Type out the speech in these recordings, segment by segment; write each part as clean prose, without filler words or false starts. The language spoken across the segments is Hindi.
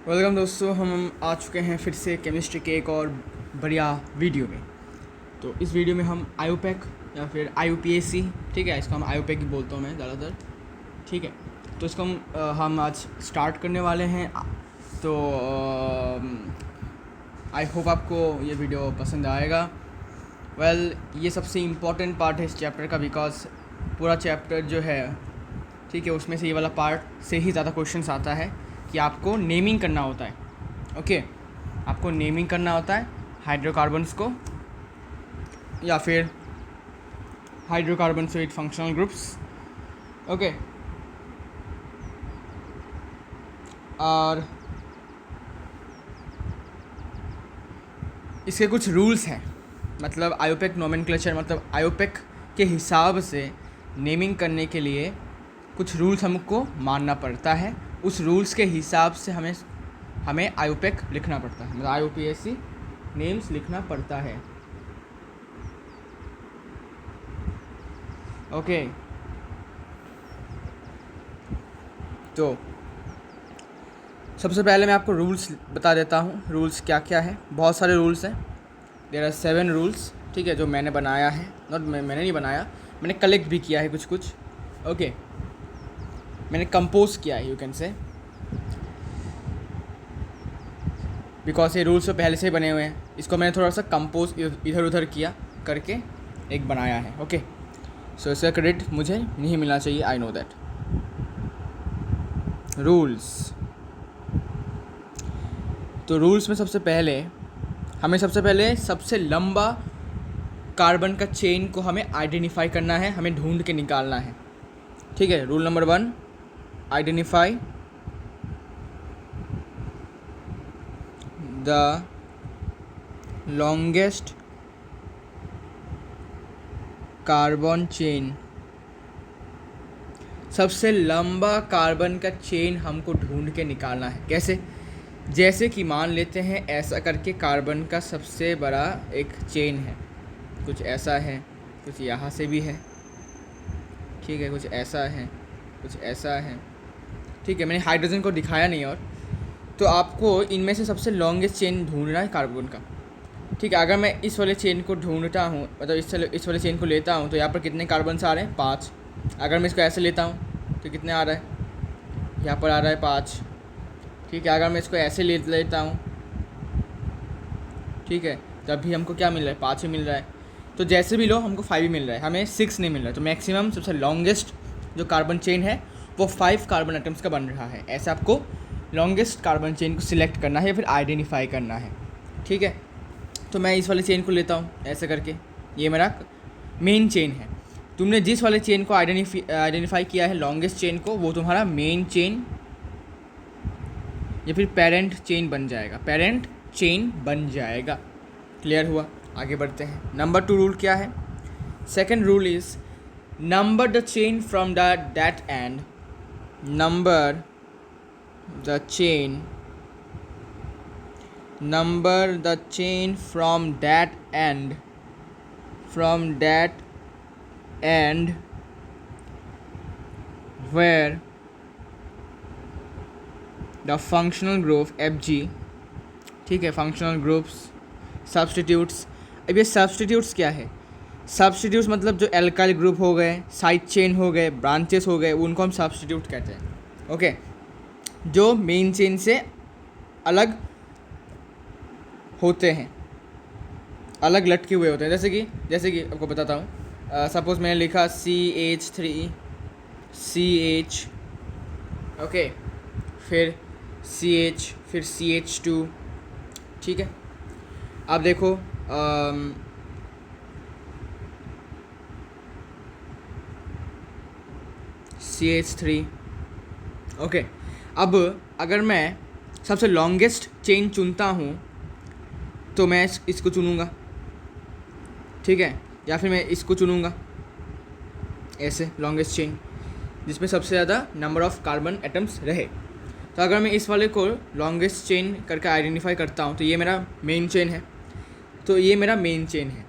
वेलकम दोस्तों, हम आ चुके हैं फिर से केमिस्ट्री के एक और बढ़िया वीडियो में। तो इस वीडियो में हम आईयूपैक या फिर आईयूपीएसी, ठीक है, इसको हम आईयूपैक ही बोलता हूँ मैं ज़्यादातर, ठीक है। तो इसको हम आज स्टार्ट करने वाले हैं। तो आई होप आपको ये वीडियो पसंद आएगा। ये सबसे इम्पोर्टेंट पार्ट है इस चैप्टर का, बिकॉज पूरा चैप्टर जो है, ठीक है, उसमें से ये वाला पार्ट से ही ज़्यादा क्वेश्चंस आता है कि आपको नेमिंग करना होता है। ओके, आपको नेमिंग करना होता है हाइड्रोकार्बन्स को या फिर hydrocarbons with functional groups. Okay, और इसके कुछ रूल्स हैं, मतलब आईयूपैक नोमेनक्लेचर, मतलब आईयूपैक के हिसाब से नेमिंग करने के लिए कुछ रूल्स हमको मानना पड़ता है। उस रूल्स के हिसाब से हमें आईयूपैक लिखना पड़ता है, मतलब आईयूपीएसी नेम्स लिखना पड़ता है। ओके, तो सबसे पहले मैं आपको रूल्स बता देता हूँ। रूल्स क्या क्या है, बहुत सारे रूल्स हैं। देयर आर 7 रूल्स, ठीक है, जो मैंने बनाया है। मैंने नहीं बनाया, मैंने कलेक्ट भी किया है कुछ कुछ। ओके, मैंने कंपोज किया है, यू कैन से, बिकॉज ये रूल्स तो पहले से ही बने हुए हैं। इसको मैंने थोड़ा सा कंपोज इधर उधर किया करके एक बनाया है। ओके, सो इसका क्रेडिट मुझे नहीं मिलना चाहिए, आई नो दैट। रूल्स, तो रूल्स में सबसे पहले सबसे लंबा कार्बन का चेन को हमें आइडेंटिफाई करना है, हमें ढूंढ के निकालना है, ठीक है। Rule number 1, identify the longest carbon chain. सबसे लंबा कार्बन का चेन हमको ढूंढ के निकालना है। कैसे? जैसे कि मान लेते हैं ऐसा करके कार्बन का सबसे बड़ा एक चेन है, कुछ ऐसा है, कुछ यहाँ से भी है, ठीक है, कुछ ऐसा है, कुछ ऐसा है, ठीक है। मैंने हाइड्रोजन को दिखाया नहीं, और तो आपको इनमें से सबसे लॉन्गेस्ट चेन ढूंढना है कार्बन का, ठीक है। अगर मैं इस वाले चेन को ढूंढता हूँ, मतलब इस वाले चेन को लेता हूँ, तो यहाँ पर कितने कार्बन आ रहे हैं? 5। अगर मैं इसको ऐसे लेता हूँ तो कितने आ रहा है? यहाँ पर आ रहा है 5, ठीक है। अगर मैं इसको ऐसे लेता हूँ, ठीक है, तब भी हमको क्या मिल रहा है? 5 ही मिल रहा है। तो जैसे भी लो हमको 5 ही मिल रहा है, हमें 6 नहीं मिल रहा है। तो मैक्सिमम सबसे लॉन्गेस्ट जो कार्बन चेन है वो 5 कार्बन एटम्स का बन रहा है। ऐसे आपको लॉन्गेस्ट कार्बन चेन को सिलेक्ट करना है या फिर आइडेंटिफाई करना है, ठीक है। तो मैं इस वाले चेन को लेता हूँ ऐसे करके, ये मेरा मेन चेन है। तुमने जिस वाले चेन को आइडेंटिफाई किया है, लॉन्गेस्ट चेन को, वो तुम्हारा मेन चेन या फिर पेरेंट चेन बन जाएगा। क्लियर हुआ? आगे बढ़ते हैं। नंबर 2 रूल क्या है? Second rule is number the chain from that and. Number the chain from that end where the functional group Fg, ठीक है, फंक्शनल ग्रुप्स सब्सटीट्यूट्स। अब ये सब्सटीट्यूट्स क्या है? सब्सटीट्यूट्स मतलब जो एल्काइल ग्रुप हो गए, साइड चेन हो गए, ब्रांचेस हो गए, उनको हम सब्सटीट्यूट कहते हैं। ओके, जो मेन चेन से अलग होते हैं, अलग लटके हुए होते हैं। जैसे कि आपको बताता हूँ, सपोज मैंने लिखा CH3 CH, ओके, फिर CH, फिर CH2, ठीक है। अब देखो, CH3, ओके। अब अगर मैं सबसे लॉन्गेस्ट चेन चुनता हूँ तो मैं इसको चुनूँगा, ठीक है, या फिर मैं इसको चुनूँगा ऐसे, लॉन्गेस्ट चेन जिसमें सबसे ज़्यादा नंबर ऑफ़ कार्बन एटम्स रहे। तो अगर मैं इस वाले को लॉन्गेस्ट चेन करके आइडेंटिफाई करता हूँ, तो ये मेरा मेन चेन है।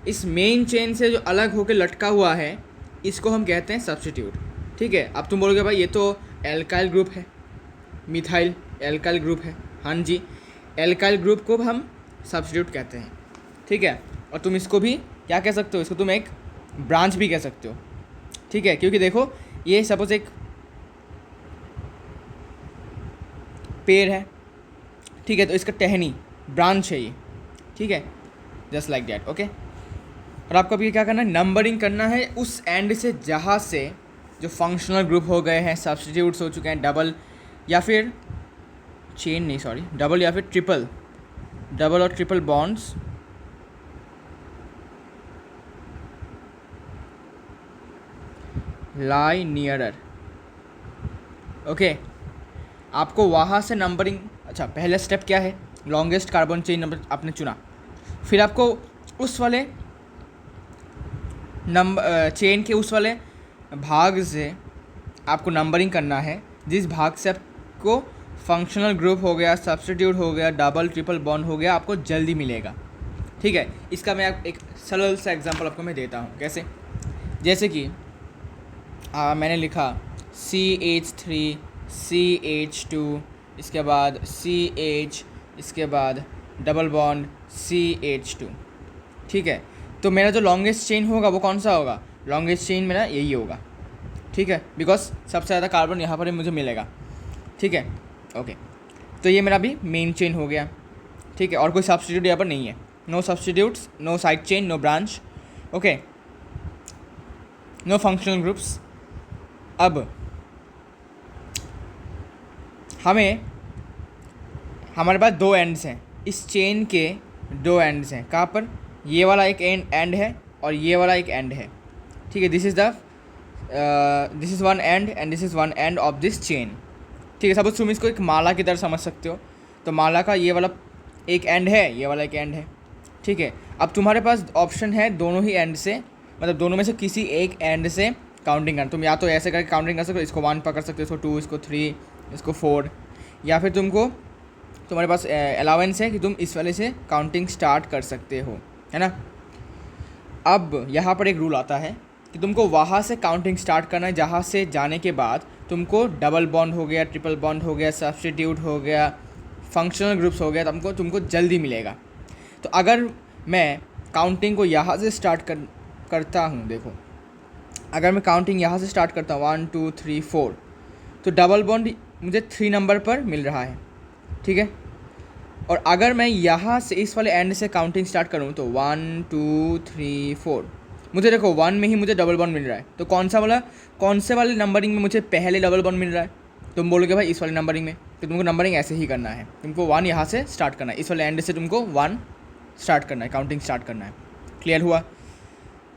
इस मेन चेन से जो अलग होकर लटका हुआ है, इसको हम कहते हैं सब्स्टिट्यूट, ठीक है। अब तुम बोलोगे भाई ये तो एल्काइल ग्रुप है, मिथाइल एल्काइल ग्रुप है, हाँ जी, एल्काइल ग्रुप को हम सब्स्टिट्यूट कहते हैं, ठीक है। और तुम इसको भी क्या कह सकते हो, इसको तुम एक ब्रांच भी कह सकते हो, ठीक है। क्योंकि देखो ये सपोज एक पेड़ है, ठीक है, तो इसका टहनी ब्रांच है ये, ठीक है, जस्ट लाइक दैट, ओके। और आपको अभी क्या करना है, नंबरिंग करना है उस एंड से जहाँ से जो फंक्शनल ग्रुप हो गए हैं, सब्स्टिट्यूट्स हो चुके हैं, डबल या फिर चेन नहीं, सॉरी, डबल या फिर ट्रिपल, डबल और ट्रिपल बॉन्ड्स लाई नियरर, ओके। आपको वहाँ से नंबरिंग, अच्छा पहला स्टेप क्या है, लॉन्गेस्ट कार्बन चेन नंबर आपने चुना, फिर आपको उस वाले नंबर चेन के उस वाले भाग से आपको नंबरिंग करना है जिस भाग से आपको फंक्शनल ग्रुप हो गया, सब्स्टिट्यूट हो गया, डबल ट्रिपल बॉन्ड हो गया, आपको जल्दी मिलेगा, ठीक है। इसका मैं एक सरल सा एग्जांपल आपको मैं देता हूँ, कैसे, जैसे कि मैंने लिखा CH3 CH2, इसके बाद CH, इसके बाद डबल बॉन्ड CH2, ठीक है। तो मेरा जो लॉन्गेस्ट चेन होगा वो कौन सा होगा, लॉन्गेस्ट चेन मेरा यही होगा, ठीक है, बिकॉज सबसे ज़्यादा कार्बन यहाँ पर ही मुझे मिलेगा, ठीक है, ओके। तो ये मेरा भी मेन चेन हो गया, ठीक है, और कोई सब्स्टिट्यूट यहाँ पर नहीं है, no substitutes, no side chain, no branch, okay, no functional groups. अब हमारे पास दो एंड्स हैं, इस चेन के दो एंड्स हैं, कहाँ पर, ये वाला एक एंड है और ये वाला एक एंड है, ठीक है। This is one and and this is one end of this chain, ठीक है। सपोज तुम इसको एक माला की तरह समझ सकते हो, तो माला का ये वाला एक एंड है, ये वाला एक एंड है, ठीक है। अब तुम्हारे पास ऑप्शन है दोनों ही एंड से, मतलब दोनों में से किसी एक एंड से काउंटिंग करना, तुम या तो ऐसे करके काउंटिंग कर सकते हो, इसको 1 पकड़ सकते हो, इसको 2, इसको 3, इसको 4, या फिर तुम्हारे पास अलाउंस है कि तुम इस वाले से काउंटिंग स्टार्ट कर सकते हो, है ना। अब यहाँ पर एक रूल आता है कि तुमको वहाँ से काउंटिंग स्टार्ट करना है जहाँ से जाने के बाद तुमको डबल बॉन्ड हो गया, ट्रिपल बॉन्ड हो गया, सब्स्टिट्यूट हो गया, फंक्शनल ग्रुप्स हो गया, तुमको जल्दी मिलेगा। तो अगर मैं काउंटिंग को यहाँ से स्टार्ट करता हूँ, देखो अगर मैं काउंटिंग यहाँ से स्टार्ट करता हूँ 1 2 3 4, तो डबल बॉन्ड मुझे 3 नंबर पर मिल रहा है, ठीक है। और अगर मैं यहाँ से इस वाले एंड से काउंटिंग स्टार्ट करूँ तो 1 2 3 4, मुझे देखो 1 में ही मुझे डबल बॉन्ड मिल रहा है, तो कौन से वाले नंबरिंग में मुझे पहले डबल बॉन्ड मिल रहा है, तुम बोलोगे भाई इस वाले नंबरिंग में, तो तुमको नंबरिंग ऐसे ही करना है, तुमको 1 यहाँ से स्टार्ट करना है, इस वाले एंड से तुमको 1 स्टार्ट करना है, काउंटिंग स्टार्ट करना है, क्लियर हुआ।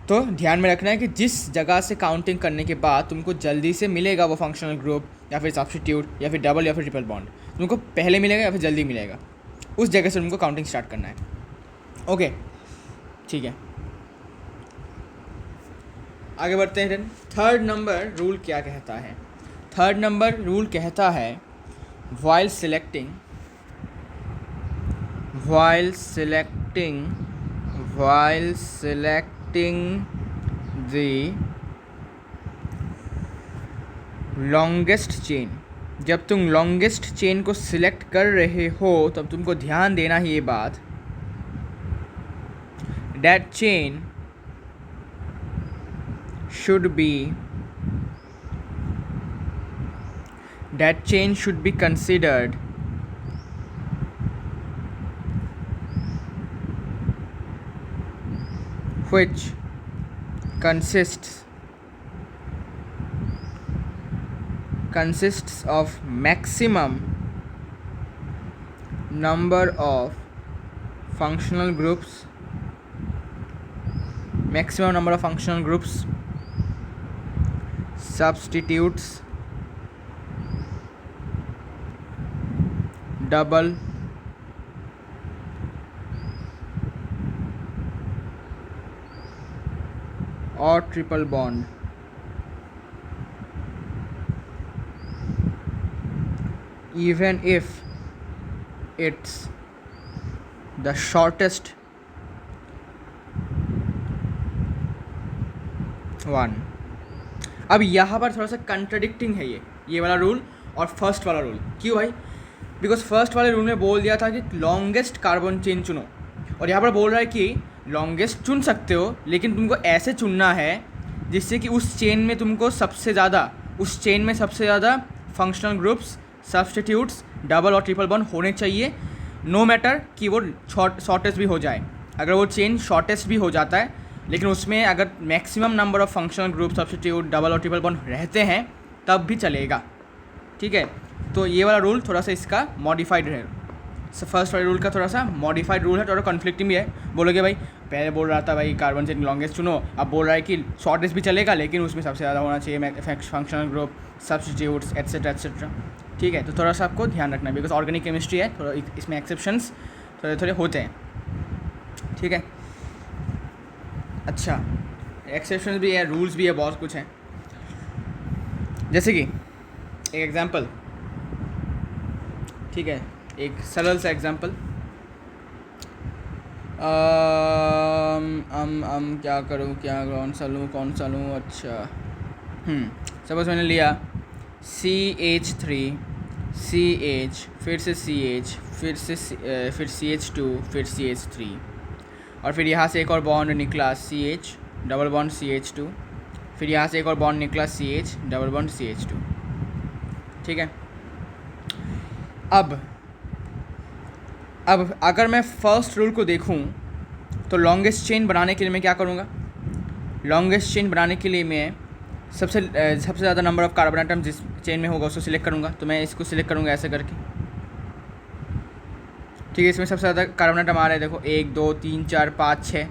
तो ध्यान में रखना है कि जिस जगह से काउंटिंग करने के बाद तुमको जल्दी से मिलेगा वो फंक्शनल ग्रुप या फिर सब्स्टिट्यूट या फिर डबल या फिर ट्रिपल बॉन्ड, तुमको पहले मिलेगा या फिर जल्दी मिलेगा, उस जगह से तुमको काउंटिंग स्टार्ट करना है, ओके, ठीक है। आगे बढ़ते हैं। थर्ड नंबर रूल क्या कहता है, थर्ड नंबर रूल कहता है while selecting the longest chain, जब तुम लॉन्गेस्ट चेन को सिलेक्ट कर रहे हो तब तुमको ध्यान देना है ये बात, that chain should be considered which consists of maximum number of functional groups, substitutes, double or triple bond, even if it's the shortest one। अब यहाँ पर थोड़ा सा कंट्राडिक्टिंग है ये वाला रूल और फर्स्ट वाला रूल, क्यों भाई, बिकॉज फर्स्ट वाले रूल में बोल दिया था कि लॉन्गेस्ट कार्बन चेन चुनो, और यहाँ पर बोल रहा है कि लॉन्गेस्ट चुन सकते हो लेकिन तुमको ऐसे चुनना है जिससे कि उस चेन में तुमको सबसे ज़्यादा फंक्शनल ग्रुप्स, सब्स्टिट्यूट्स, डबल और ट्रिपल बॉन्ड होने चाहिए, नो मैटर कि वो शॉर्टेस्ट भी हो जाए। अगर वो चेन शॉर्टेस्ट भी हो जाता है लेकिन उसमें अगर maximum number of functional group, substitute, double और ट्रिपल बॉन्ड रहते हैं तब भी चलेगा, ठीक है। तो ये वाला रूल थोड़ा सा इसका मॉडिफाइड है, फर्स्ट वाले रूल का थोड़ा सा मॉडिफाइड रूल है, थोड़ा कन्फ्लिक्टिंग भी है। बोलोगे भाई पहले बोल रहा था भाई कार्बन चेन लॉन्गेस्ट चुनो, अब बोल रहा है कि शॉर्टेस्ट भी चलेगा लेकिन उसमें सबसे ज़्यादा होना चाहिए functional group, substitutes, etcetera etcetera, ठीक है। तो थोड़ा सा आपको ध्यान रखना है बिकॉज ऑर्गेनिक केमिस्ट्री है, थोड़ा इसमें एक्सेप्शंस थोड़े थोड़े होते हैं, ठीक है। अच्छा, एक्सेप्शंस भी है, रूल्स भी है, बहुत कुछ है। जैसे कि एक एग्जांपल, ठीक है, एक सरल सा एग्जांपल, क्या करूँ कौन सा लूँ, अच्छा सपोज मैंने लिया CH3, CH, फिर से CH, फिर CH2, फिर CH3, और फिर यहाँ से एक और बॉन्ड निकला CH, डबल बॉन्ड CH2, फिर यहाँ से एक और बॉन्ड निकला CH, डबल बॉन्ड CH2, ठीक है। अब अगर मैं फर्स्ट रूल को देखूं तो लॉन्गेस्ट चेन बनाने के लिए मैं क्या करूँगा, लॉन्गेस्ट चेन बनाने के लिए मैं सबसे ज़्यादा नंबर ऑफ़ कार्बन आइटम जिस चेन में होगा उसको सिलेक्ट करूँगा। तो मैं इसको सिलेक्ट करूँगा ऐसे करके, ठीक है। इसमें सबसे ज़्यादा कार्बन आइटम आ रहे हैं, देखो 1 2 3 4 5 6,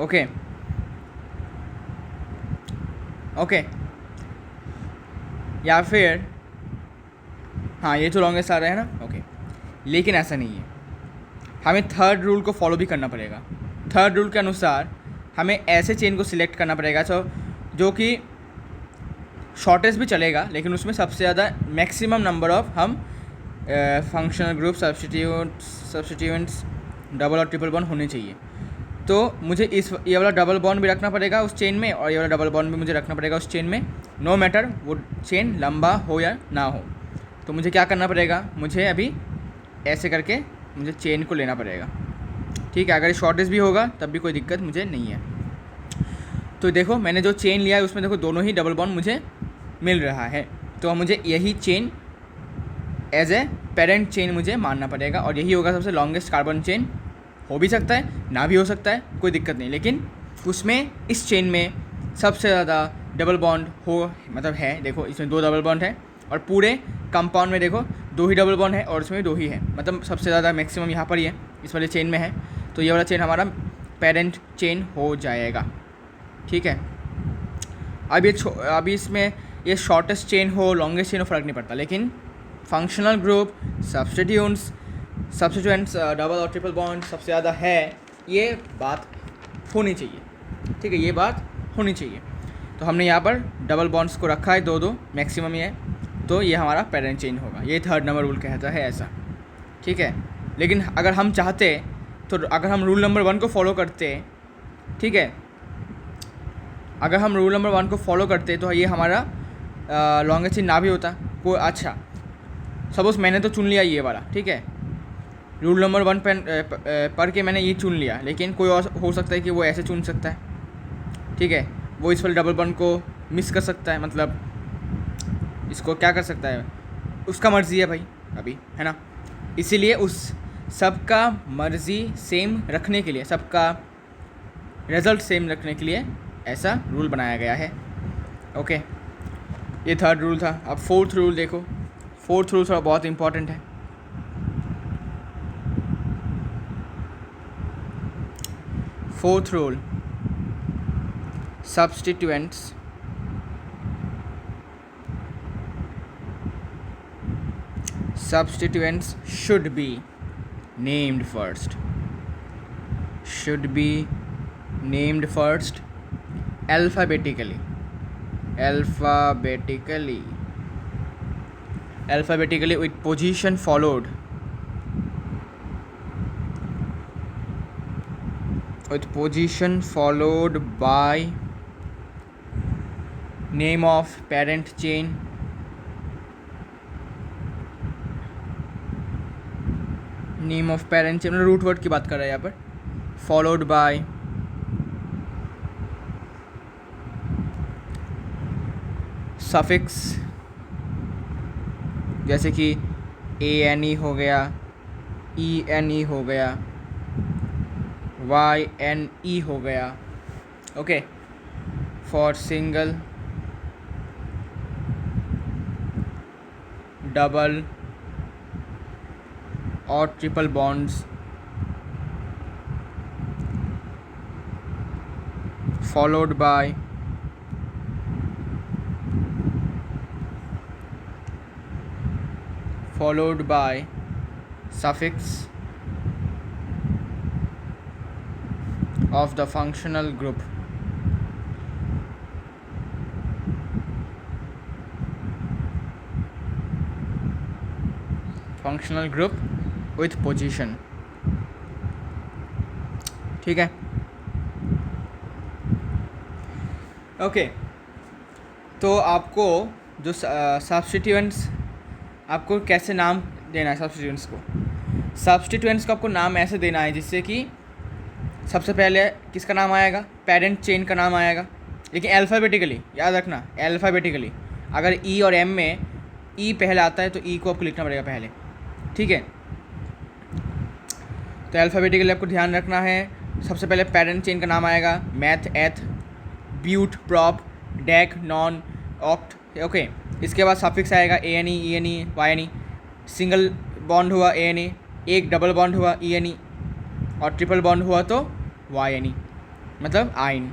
ओके ओके। या फिर हाँ, ये तो लॉन्गेस्ट आ रहे हैं ना, ओके। लेकिन ऐसा नहीं है, हमें थर्ड रूल को फॉलो भी करना पड़ेगा। थर्ड रूल के अनुसार हमें ऐसे चेन को सिलेक्ट करना पड़ेगा जो कि शॉर्टेस्ट भी चलेगा लेकिन उसमें सबसे ज़्यादा मैक्सिमम नंबर ऑफ हम फंक्शनल ग्रुप, सब्स्टिट्यूएंट्स, डबल और ट्रिपल बॉन्ड होने चाहिए। तो मुझे ये वाला डबल बॉन्ड भी रखना पड़ेगा उस चेन में, और ये वाला डबल बॉन्ड भी मुझे रखना पड़ेगा उस चेन में, नो मैटर वो चेन लंबा हो या ना हो। तो मुझे क्या करना पड़ेगा, मुझे अभी ऐसे करके मुझे चेन को लेना पड़ेगा, ठीक है। अगर शॉर्टेज भी होगा तब भी कोई दिक्कत मुझे नहीं है। तो देखो मैंने जो चेन लिया है उसमें देखो दोनों ही डबल बॉन्ड मुझे मिल रहा है, तो मुझे यही chain as a parent chain मुझे मानना पड़ेगा, और यही होगा सबसे लॉन्गेस्ट कार्बन चेन। हो भी सकता है, ना भी हो सकता है, कोई दिक्कत नहीं, लेकिन उसमें इस चेन में सबसे ज़्यादा डबल बॉन्ड हो, मतलब है, देखो इसमें 2 डबल बॉन्ड है और पूरे कंपाउंड में देखो 2 ही डबल बॉन्ड है और इसमें 2 ही है, मतलब सबसे ज़्यादा मैक्सिमम यहाँ पर ही है, इस वाले चेन में है। तो ये वाला चेन हमारा पेरेंट चेन हो जाएगा, ठीक है। अभी इसमें ये शॉर्टेस्ट चेन हो, लॉन्गेस्ट चेन हो, फ़र्क नहीं पड़ता, लेकिन फंक्शनल ग्रुप, सब्स्टिट्यूएंट्स, डबल और ट्रिपल बॉन्ड सबसे ज़्यादा है, ये बात होनी चाहिए, ठीक है, ये बात होनी चाहिए। तो हमने यहाँ पर डबल बॉन्ड्स को रखा है 2 मैक्सिमम ही है, तो ये हमारा पेरेंट चेन होगा, ये थर्ड नंबर रूल कहता है ऐसा, ठीक है। लेकिन अगर हम चाहते तो अगर हम रूल नंबर 1 को फॉलो करते, ठीक है, अगर हम रूल नंबर 1 को फॉलो करते तो ये हमारा लॉन्गेस्ट चेन ना भी होता कोई। अच्छा, सपोज मैंने तो चुन लिया ये वाला, ठीक है, रूल नंबर 1 पढ़ के मैंने ये चुन लिया, लेकिन कोई और हो सकता है कि वो ऐसे चुन सकता है, ठीक है, वो इस वाले डबल बॉन्ड को मिस कर सकता है, मतलब इसको क्या कर सकता है, उसका मर्ज़ी है भाई अभी, है ना। इसीलिए उस सबका मर्ज़ी सेम रखने के लिए, सबका रिज़ल्ट सेम रखने के लिए ऐसा रूल बनाया गया है, ओके। ये थर्ड रूल था। अब फोर्थ रूल देखो, फोर्थ रूल थोड़ा बहुत इम्पॉर्टेंट है। Fourth rule, substituents should be named first, alphabetically with position followed by name of parent chain, name of parent chain, मतलब रूट वर्ड की बात कर रहे हैं यहाँ पर। फॉलोड बाय सफिक्स, जैसे कि ANE हो गया, ENE हो गया, YNE हो गया। ओके, फॉर सिंगल, डबल और triple bonds, followed by suffix of the functional group, functional group with position। ठीक है, ओके। तो आपको जो सब्स्टिट्यूएंट्स, आपको कैसे नाम देना है सब्स्टिट्यूएंट्स को? सब्स्टिट्यूएंट्स को आपको नाम ऐसे देना है जिससे कि सबसे पहले किसका नाम आएगा? पेरेंट चेन का नाम आएगा, लेकिन अल्फ़ाबेटिकली याद रखना, अल्फ़ाबेटिकली। अगर ई और एम में ई पहले आता है तो ई को आपको लिखना पड़ेगा पहले, ठीक है? तो अल्फ़ाबेटिकली आपको ध्यान रखना है। सबसे पहले पेरेंट चेन का नाम आएगा meth, eth, but, prop, dec, non, oct. Okay, इसके बाद सफिक्स आएगा ANE, ENE, YNE। Single bond हुआ ANE, एक डबल बॉन्ड हुआ ENE, और ट्रिपल बॉन्ड हुआ तो YNE, मतलब आइन।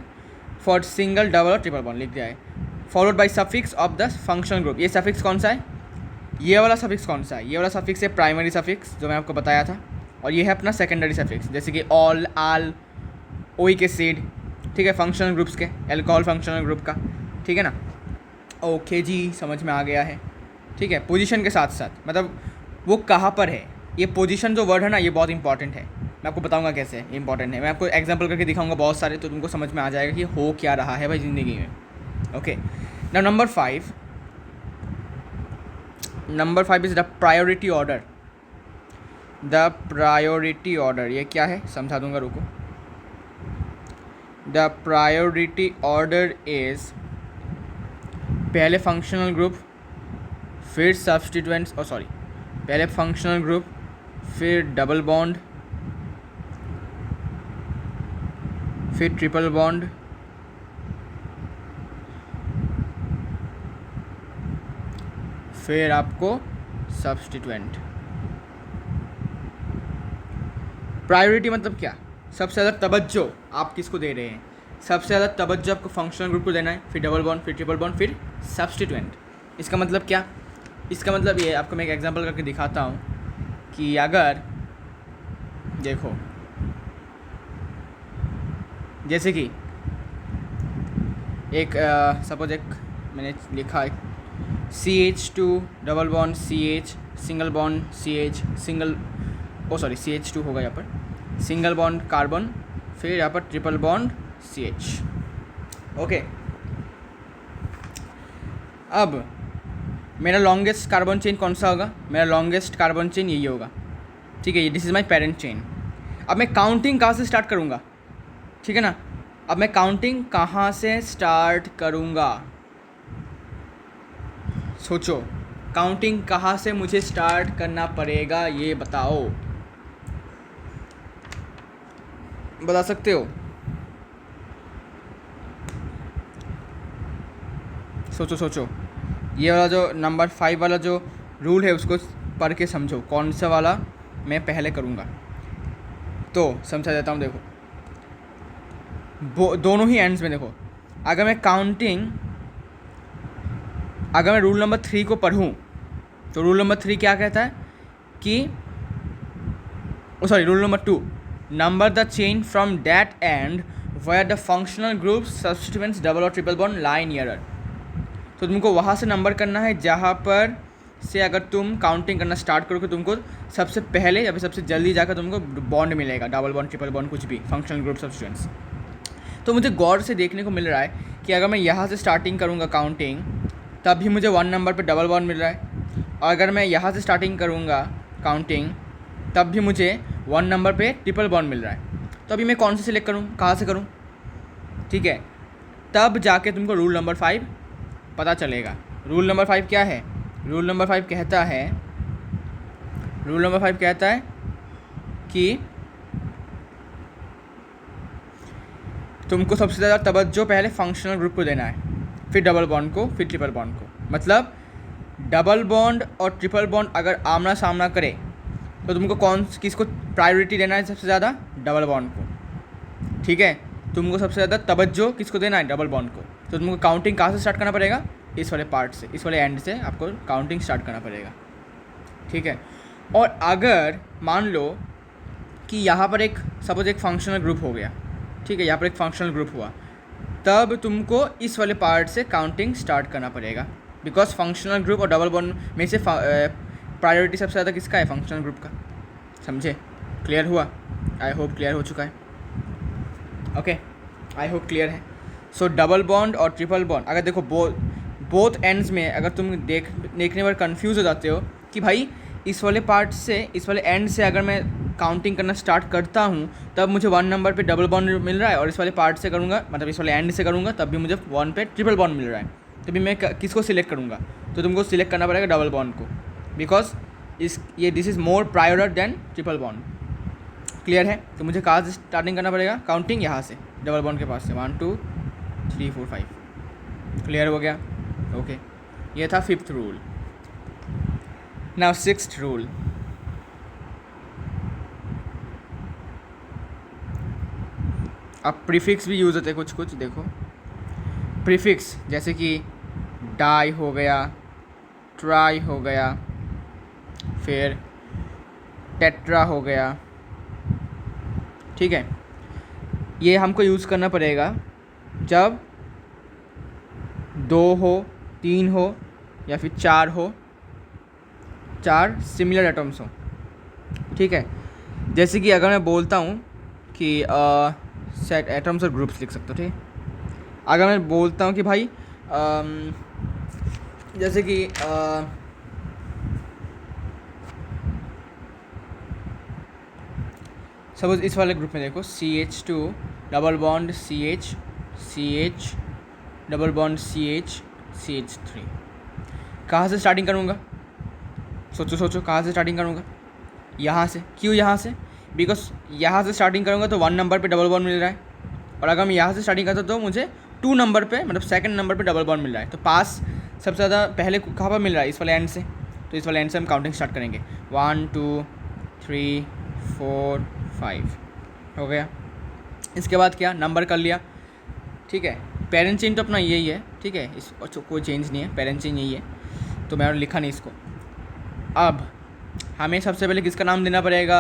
फॉर सिंगल, डबल और ट्रिपल बॉन्ड लिख दिया है। Followed by suffix of the functional group. ये सफिक्स कौन सा है? ये वाला सफिक्स कौन सा है? ये वाला सफिक्स है प्राइमरी सफिक्स, जो मैं आपको बताया था, और ये है अपना सेकेंडरी सफिक्स, जैसे कि ऑल, आल, ओई के सीड, ठीक है, फंक्शनल ग्रुप्स के, एल्कोहल फंक्शनल ग्रुप का, ठीक है ना? ओके जी, समझ में आ गया है, ठीक है। पोजीशन के साथ साथ मतलब वो कहाँ पर है, ये पोजीशन जो वर्ड है ना, ये बहुत इंपॉर्टेंट है। मैं आपको बताऊंगा कैसे इंपॉर्टेंट है, मैं आपको एग्जांपल करके दिखाऊंगा बहुत सारे, तो तुमको समझ में आ जाएगा कि हो क्या रहा है भाई ज़िंदगी में। Okay, now number 5 is the priority order. The priority order ये क्या है समझा दूंगा, रुको। द प्रायोरिटी ऑर्डर इज़ पहले फंक्शनल ग्रुप, फिर सब्स्टिट्यूएंट्स, पहले फंक्शनल ग्रुप, फिर डबल बॉन्ड, फिर ट्रिपल बॉन्ड, फिर आपको सब्स्टिट्यूएंट। प्रायोरिटी मतलब क्या? सबसे ज़्यादा तवज्जो आप किसको दे रहे हैं? सबसे ज़्यादा तवज्जो आपको फंक्शनल ग्रुप को देना है, फिर डबल बॉन्ड, फिर ट्रिपल बॉन्ड, फिर सब्स्टिट्यूएंट। इसका मतलब क्या? इसका मतलब ये, आपको मैं एक एग्जांपल करके दिखाता हूँ कि अगर देखो, जैसे कि एक सपोज एक मैंने लिखा है CH2 double bond CH, single bond CH, single CH2 होगा यहाँ पर, सिंगल बॉन्ड कार्बन, फिर यहाँ पर ट्रिपल बॉन्ड CH। ओके, अब मेरा लॉन्गेस्ट कार्बन चेन कौन सा होगा? मेरा लॉन्गेस्ट कार्बन चेन यही होगा, ठीक है। This is my parent chain. अब मैं काउंटिंग कहाँ से स्टार्ट करूँगा, ठीक है ना? अब मैं काउंटिंग कहाँ से स्टार्ट करूँगा? सोचो, काउंटिंग कहाँ से मुझे स्टार्ट करना पड़ेगा, ये बताओ, बता सकते हो? सोचो। ये वाला जो नंबर 5 वाला जो रूल है उसको पढ़ के समझो, कौन सा वाला मैं पहले करूँगा। तो समझा देता हूँ, देखो दोनों ही एंड्स में देखो, अगर मैं रूल नंबर 3 को पढ़ूँ तो रूल नंबर 3 क्या कहता है कि rule number 2, number the chain from that end where the functional group substituents double और ट्रिपल बॉन्ड लाई नियरर। तो तुमको वहाँ से नंबर करना है जहाँ पर से अगर तुम काउंटिंग करना स्टार्ट करोगे तुमको सबसे पहले या फिर सबसे जल्दी जाकर तुमको बॉन्ड मिलेगा, डबल बॉन्ड, ट्रिपल बॉन्ड, कुछ भी फंक्शनल ग्रुप सब्स्टिट्यूएंट्स। तो मुझे गौर से देखने को मिल रहा है कि अगर मैं यहाँ से स्टार्टिंग करूँगा काउंटिंग, तब भी मुझे 1 नंबर पर डबल बॉन्ड मिल रहा है, और अगर मैं यहाँ से स्टार्टिंग करूँगा काउंटिंग तब भी मुझे 1 नंबर पे ट्रिपल बॉन्ड मिल रहा है। तो अभी मैं कौन से सिलेक्ट करूँ, कहाँ से करूँ, ठीक है, तब जाके तुमको रूल नंबर 5 पता चलेगा। रूल नंबर 5 क्या है? रूल नंबर 5 कहता है कि तुमको सबसे ज़्यादा तवज्जो पहले फंक्शनल ग्रुप को देना है, फिर डबल बॉन्ड को, फिर ट्रिपल बॉन्ड को। मतलब डबल बॉन्ड और ट्रिपल बॉन्ड अगर आमना सामना करे तो तुमको किसको प्रायोरिटी देना है सबसे ज़्यादा? डबल बॉन्ड को, ठीक है। तुमको सबसे ज़्यादा तवज्जो किसको देना है? डबल बॉन्ड को। तो तुमको काउंटिंग कहाँ से स्टार्ट करना पड़ेगा? इस वाले पार्ट से, इस वाले एंड से आपको काउंटिंग स्टार्ट करना पड़ेगा, ठीक है। और अगर मान लो कि यहाँ पर एक सपोज एक फंक्शनल ग्रुप हो गया, ठीक है, यहाँ पर एक फंक्शनल ग्रुप हुआ, तब तुमको इस वाले पार्ट से काउंटिंग स्टार्ट करना पड़ेगा। बिकॉज फंक्शनल ग्रुप और डबल बॉन्ड में से प्रायोरिटी सबसे ज़्यादा किसका है? फंक्शनल ग्रुप का। समझे? क्लियर हुआ? आई होप क्लियर हो चुका है। ओके, आई होप क्लियर है। सो डबल बॉन्ड और ट्रिपल बॉन्ड, अगर देखो बोथ एंड्स में अगर तुम देखने पर कंफ्यूज हो जाते हो कि भाई इस वाले पार्ट से, इस वाले एंड से अगर मैं काउंटिंग करना स्टार्ट करता हूँ तब मुझे 1 नंबर पे डबल बॉन्ड मिल रहा है, और इस वाले पार्ट से करूँगा, मतलब इस वाले एंड से करूँगा, तब भी मुझे 1 पे ट्रिपल बॉन्ड मिल रहा है, तभी मैं किसको सिलेक्ट करूँगा? तो तुमको सिलेक्ट करना पड़ेगा डबल बॉन्ड को, because this is more prior than triple bond. Clear है? तो मुझे कहाँ से स्टार्टिंग करना पड़ेगा काउंटिंग? यहाँ से, डबल बॉन्ड के पास से 1 2 3 4 5। क्लियर हो गया? ओके, ये था 5th rule. Now 6th rule. अब प्रीफिक्स भी यूज़ होते हैं कुछ देखो। प्रीफिक्स जैसे कि डाई हो गया, ट्राई हो गया, फिर टेट्रा हो गया, ठीक है। ये हमको यूज़ करना पड़ेगा जब 2 हो, 3 हो या फिर 4 हो, 4 सिमिलर एटम्स हो, ठीक है। जैसे कि अगर मैं बोलता हूँ कि सेट एटम्स और ग्रुप्स लिख सकते हो, ठीक है। अगर मैं बोलता हूँ कि भाई जैसे कि सपोज इस वाले ग्रुप में देखो CH2 double bond CH double bond CH3। कहाँ से स्टार्टिंग करूँगा? सोचो कहाँ से स्टार्टिंग करूँगा? यहाँ से। क्यों यहाँ से? बिकॉज यहाँ से स्टार्टिंग करूँगा तो 1 नंबर पे डबल बॉन्ड मिल रहा है, और अगर मैं यहाँ से स्टार्टिंग करता तो मुझे 2 नंबर पे, मतलब 2nd नंबर पे डबल बॉन्ड मिल रहा है। तो पास सबसे ज़्यादा पहले कहाँ पर मिल रहा है? इस वाले एंड से। तो इस वाले एंड से हम काउंटिंग स्टार्ट करेंगे। 1 2 3 4 5 हो गया। इसके बाद क्या? नंबर कर लिया, ठीक है। पेरेंट चेन तो अपना यही है, ठीक है, इस कोई चेंज नहीं है, पेरेंट चेन यही है, तो मैंने लिखा नहीं इसको। अब हमें सबसे पहले किसका नाम देना पड़ेगा?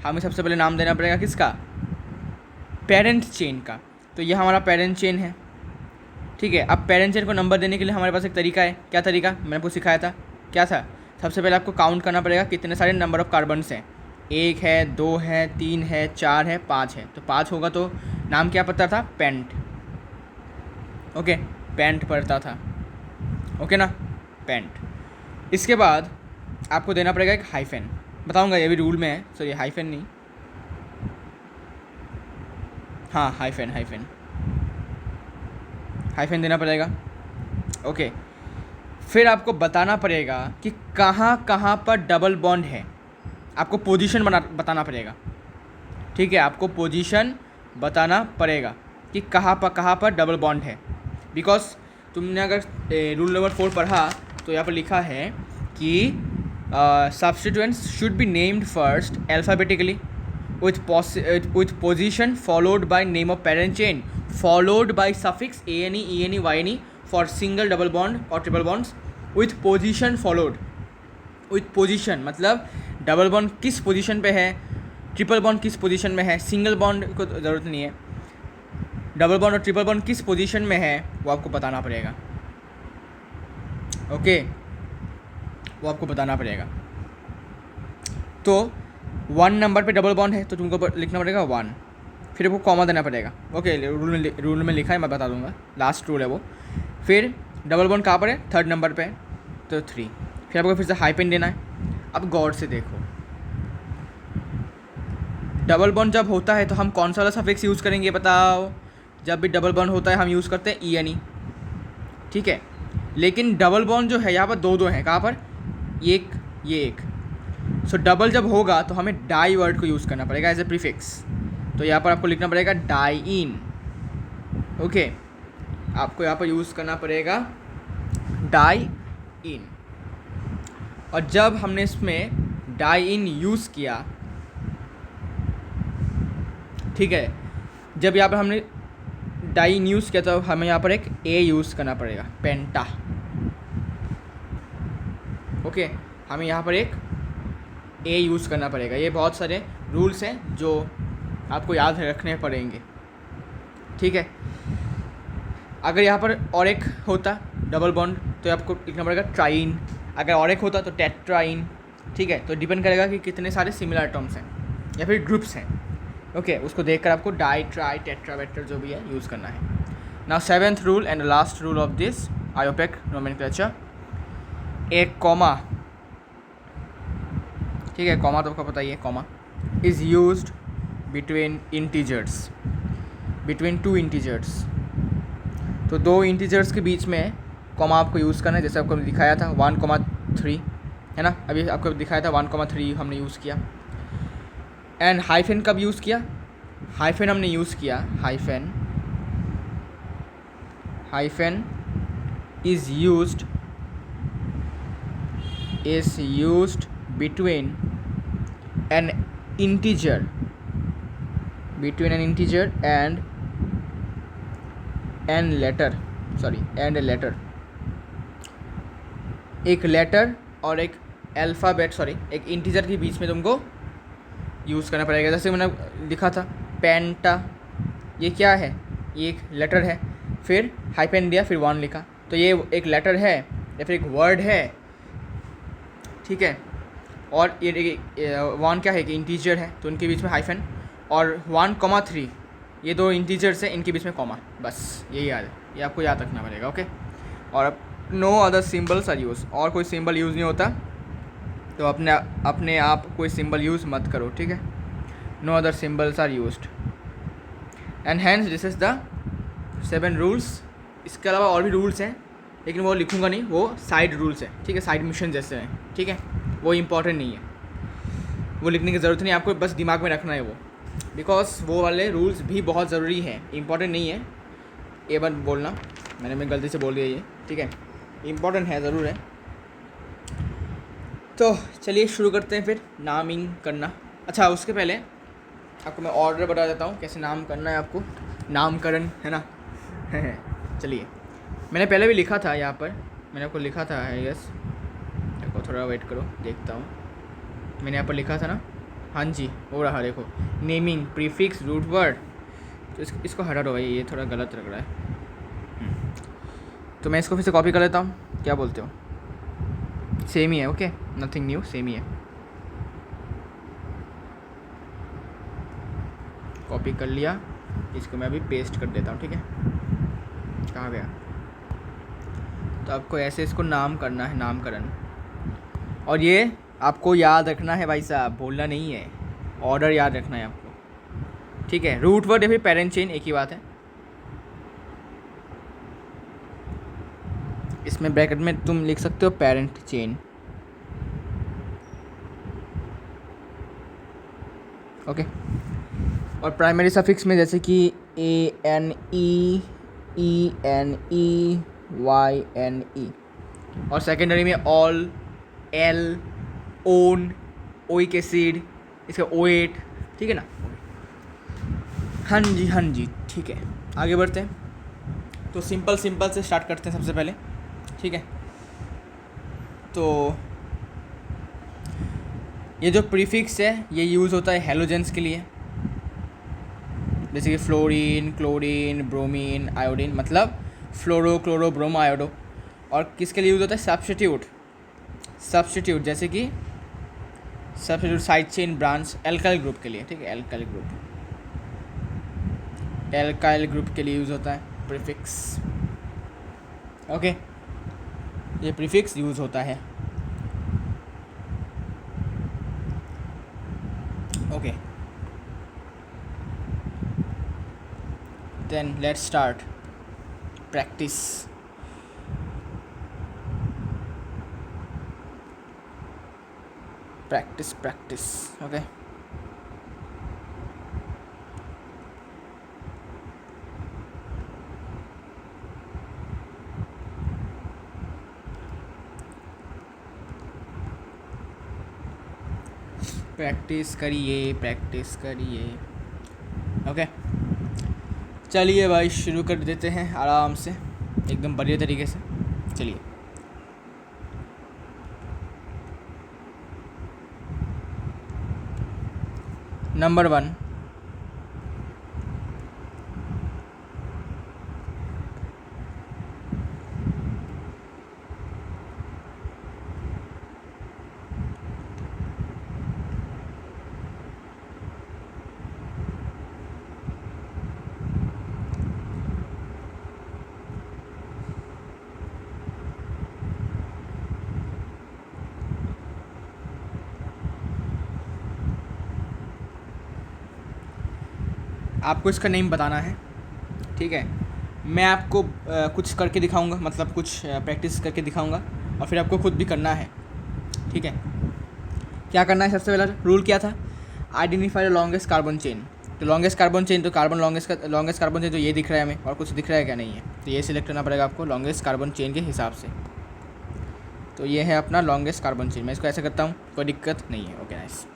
हमें सबसे पहले नाम देना पड़ेगा किसका? पेरेंट चेन का। तो ये हमारा पेरेंट चेन है, ठीक है। अब पेरेंट चेन को नंबर देने के लिए हमारे पास एक तरीका है। क्या तरीका? मैंने आपको सिखाया था। क्या था? सबसे पहले आपको काउंट करना पड़ेगा कितने सारे नंबर ऑफ कार्बन्स हैं। 1 है, 2 है, 3 है, 4 है, 5 है। तो 5 होगा तो नाम क्या पड़ता था? पेंट। ओके, पेंट पड़ता था, ओके ना, पेंट। इसके बाद आपको देना पड़ेगा एक हाइफन। बताऊंगा, ये भी रूल में है, सॉरी हाइफन नहीं, हाँ हाइफन देना पड़ेगा, ओके। फिर आपको बताना पड़ेगा कि कहाँ कहाँ पर डबल बॉन्ड है। आपको पोजीशन बताना पड़ेगा, ठीक है। आपको पोजीशन बताना पड़ेगा कि कहाँ पर डबल बॉन्ड है। बिकॉज तुमने अगर रूल नंबर 4 पढ़ा तो यहाँ पर लिखा है कि substituents should be named first alphabetically with position followed by name of parent chain followed by suffix ane, ene, yne for single double bond or triple bonds with position followed। with position मतलब डबल बॉन्ड किस पोजीशन पे है, ट्रिपल बॉन्ड किस पोजीशन में है, सिंगल बॉन्ड को ज़रूरत नहीं है, डबल बॉन्ड और ट्रिपल बॉन्ड किस पोजीशन में है वो आपको बताना पड़ेगा, ओके, वो आपको बताना पड़ेगा। तो 1 नंबर पे डबल बॉन्ड है तो तुमको लिखना पड़ेगा 1, फिर आपको कॉमा देना पड़ेगा, ओके। रूल में लिखा है, मैं बता दूंगा, लास्ट रूल है वो। फिर डबल बॉन्ड कहाँ पर है? 3rd नंबर पे, तो 3। फिर आपको फिर से हाइपन देना है। अब गौर से देखो, डबल बॉन्ड जब होता है तो हम कौन सा वाला सफिक्स यूज़ करेंगे बताओ? जब भी डबल बॉन्ड होता है हम यूज़ करते हैं ई एन ई, ठीक है। लेकिन डबल बॉन्ड जो है यहाँ पर दो दो हैं, कहाँ पर? ये एक। सो डबल जब होगा तो हमें डाई वर्ड को यूज़ करना पड़ेगा एज ए प्रीफिक्स। तो यहाँ पर आपको लिखना पड़ेगा डाईइन, ओके। आपको यहाँ पर यूज़ करना पड़ेगा डाईइन। और जब हमने इसमें डाईइन यूज़ किया, ठीक है, जब यहाँ पर हमने डाईइन यूज़ किया तो हमें यहाँ पर एक ए यूज़ करना पड़ेगा, पेंटा, ओके। हमें यहाँ पर एक ए यूज़ करना पड़ेगा। ये बहुत सारे रूल्स हैं जो आपको याद रखने पड़ेंगे, ठीक है। अगर यहाँ पर और एक होता डबल बॉन्ड तो आपको लिखना पड़ेगा ट्राइन, अगर और एक होता तो टेट्राइन, ठीक है। तो डिपेंड करेगा कि कितने सारे सिमिलर टर्म्स हैं या फिर ग्रुप्स हैं, ओके। उसको देखकर आपको डाई, ट्राई, टेट्रा, वेट्रा जो भी है यूज़ करना है। Now 7th rule and last rule of this IUPAC nomenclature, एक कॉमा, ठीक है। कॉमा तो आपको पता ही है, comma is used between integers, between two integers. तो दो इंटीजर्स के बीच में कॉमा आपको यूज़ करना है, जैसे आपको दिखाया था 1,3 है ना, अभी आपको दिखाया था 1,3 हमने यूज़ किया। एंड हाइफन कब यूज़ किया? हाइफन हमने यूज़ किया, hyphen is used between N integer and later, एक लेटर और एक अल्फ़ाबेट, एक इंटीजर के बीच में तुमको यूज़ करना पड़ेगा। जैसे मैंने लिखा था पेंटा, ये क्या है? ये एक लेटर है, फिर हाइफन दिया, फिर 1 लिखा, तो ये एक लेटर है या फिर एक वर्ड है, ठीक है। और ये 1 क्या है कि इंटीजर है, तो उनके बीच में हाइफन, और 1,3 ये दो इंटीजर्स हैं, इनके बीच में कॉमा, बस यही याद है, ये आपको याद रखना पड़ेगा, ओके। और no other symbols are use, और कोई सिंबल यूज़ नहीं होता, तो अपने आप कोई सिंबल यूज़ मत करो, ठीक है। No other symbols are used and hence this is the 7 rules. इसके अलावा और भी रूल्स हैं, लेकिन वो लिखूंगा नहीं, वो साइड रूल्स हैं, ठीक है, साइड मिशन जैसे हैं, ठीक है। वो इंपॉर्टेंट नहीं है, वो लिखने की ज़रूरत नहीं, आपको बस दिमाग में रखना है वो, बिकॉज वो वाले रूल्स भी बहुत ज़रूरी हैं, इंपॉर्टेंट नहीं है। ये बात बोलना, मैंने गलती से बोल दिया ये, ठीक है, इंपॉर्टेंट है, ज़रूर है। तो चलिए शुरू करते हैं फिर नामिंग करना। अच्छा, उसके पहले आपको मैं ऑर्डर बता देता हूँ कैसे नाम करना है आपको, नामकरण, है ना। चलिए, मैंने पहले भी लिखा था यहाँ पर, मैंने आपको लिखा था आई गेस, देखो थोड़ा वेट करो, देखता हूँ, मैंने यहाँ पर लिखा था ना, हाँ जी, हो रहा, देखो, नेमिंग, प्रीफिक्स, रूट वर्ड। तो इसको हटा दो भाई, ये थोड़ा गलत लग रहा है। तो मैं इसको फिर से कॉपी कर लेता हूँ, क्या बोलते हो? सेम ही है, ओके, नथिंग न्यू, सेम ही है। कॉपी कर लिया, इसको मैं अभी पेस्ट कर देता हूँ, ठीक है। कहाँ गया? तो आपको ऐसे इसको नाम करना है, नामकरण, और ये आपको याद रखना है भाई साहब, बोलना नहीं है, ऑर्डर याद रखना है आपको, ठीक है। रूट वर्ड या फिर पेरेंट चेन एक ही बात है। इसमें ब्रैकेट में तुम लिख सकते हो पेरेंट चेन, ओके। और प्राइमरी सफिक्स में जैसे कि ANE, ENE, YNE, और सेकेंडरी में all, L, own, oic acid, इसका O8, ठीक है ना। हाँ जी, ठीक है, आगे बढ़ते हैं। तो सिंपल से स्टार्ट करते हैं सबसे पहले, ठीक है। तो ये जो प्रीफिक्स है ये यूज़ होता है हेलोजेंस के लिए, जैसे कि फ्लोरीन, क्लोरीन, ब्रोमीन, आयोडीन, मतलब फ्लोरो, क्लोरो, ब्रोमो, आयोडो। और किसके लिए यूज़ होता है? सब्स्टिट्यूट, जैसे कि substitute side chain branch alkyl group के लिए, ठीक है, एल्काइल ग्रुप के लिए यूज़ होता है प्रीफिक्स, ओके। ये प्रीफिक्स यूज़ होता है, okay. then let's start practice. Okay. Practice करिए. ओके, चलिए भाई शुरू कर देते हैं आराम से, एकदम बढ़िया तरीके से. चलिए. नंबर 1, आपको इसका नेम बताना है, ठीक है. मैं आपको कुछ करके दिखाऊंगा, मतलब कुछ प्रैक्टिस करके दिखाऊंगा, और फिर आपको खुद भी करना है, ठीक है. क्या करना है? सबसे पहला रूल क्या था? Identify the longest carbon chain. तो लॉन्गेस्ट कार्बन चेन, तो कार्बन लॉन्गेस्ट कार्बन चेन तो ये दिख रहा है हमें, और कुछ दिख रहा है क्या? नहीं है. तो ये सिलेक्ट करना पड़ेगा आपको लॉन्गेस्ट कार्बन चेन के हिसाब से. तो ये है अपना लॉन्गेस्ट कार्बन चेन. मैं इसको ऐसे करता हूँ, कोई दिक्कत नहीं है. Okay nice.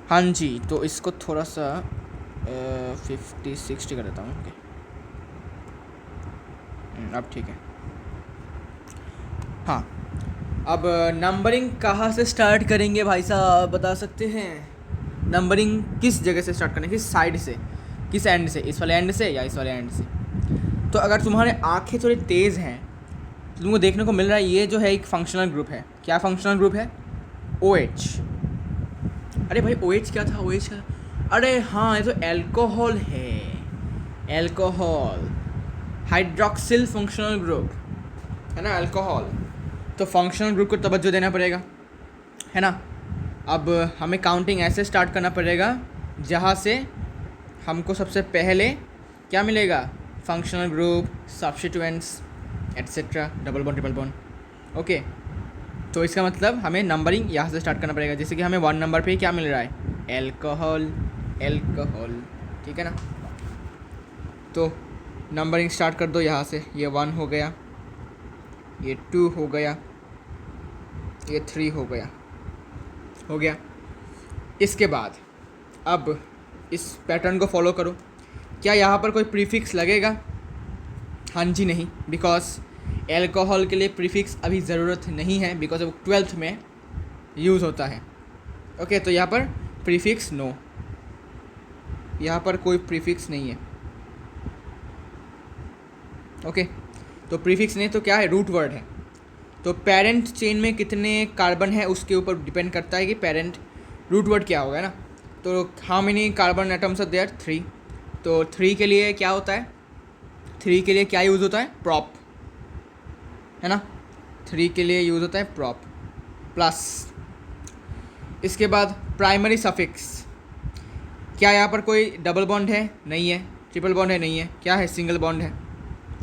हाँ जी, तो इसको थोड़ा सा 50-60 कर देता हूँ. ओके, अब ठीक है. हाँ, अब नंबरिंग कहाँ से स्टार्ट करेंगे भाई साहब, बता सकते हैं? नंबरिंग किस जगह से स्टार्ट करें, किस साइड से, किस एंड से? इस वाले एंड से या इस वाले एंड से? तो अगर तुम्हारे आँखें थोड़ी तेज़ हैं तो तुमको देखने को मिल रहा है ये जो है एक फंक्शनल ग्रुप है. क्या फंक्शनल ग्रुप है? OH. अरे भाई OH क्या था? OH का, अरे हाँ, ये तो एल्कोहल है. एल्कोहल, हाइड्रोक्सिल फंक्शनल ग्रुप है ना, अल्कोहल. तो फंक्शनल ग्रुप को तवज्जो देना पड़ेगा, है ना. अब हमें काउंटिंग ऐसे स्टार्ट करना पड़ेगा जहाँ से हमको सबसे पहले क्या मिलेगा? Functional group, substituents etcetera, double bond, triple bond. Okay, तो इसका मतलब हमें नंबरिंग यहाँ से स्टार्ट करना पड़ेगा. जैसे कि हमें 1 नंबर पे क्या मिल रहा है? एल्कोहल. ठीक है ना. तो नंबरिंग स्टार्ट कर दो यहाँ से. ये 1 हो गया, ये 2 हो गया, ये 3 हो गया. इसके बाद अब इस पैटर्न को फॉलो करो. क्या यहाँ पर कोई प्रीफिक्स लगेगा? हाँ जी नहीं, बिकॉज एल्कोहल के लिए प्रीफिक्स अभी ज़रूरत नहीं है, बिकॉज वो 12th में यूज़ होता है. ओके, तो यहाँ पर प्रीफिक्स नो, यहाँ पर कोई प्रीफिक्स नहीं है. ओके, तो प्रीफिक्स नहीं तो क्या है? रूट वर्ड है. तो पेरेंट चेन में कितने कार्बन है उसके ऊपर डिपेंड करता है कि पेरेंट रूट वर्ड क्या होगा ना. तो how many carbon atoms are there? 3. तो 3 के लिए क्या होता है? 3 के लिए क्या यूज़ होता है? प्रॉप, है ना. 3 के लिए यूज़ होता है प्रॉप प्लस. इसके बाद प्राइमरी सफिक्स. क्या यहाँ पर कोई डबल बॉन्ड है? नहीं है. ट्रिपल बॉन्ड है? नहीं है. क्या है? सिंगल बॉन्ड है.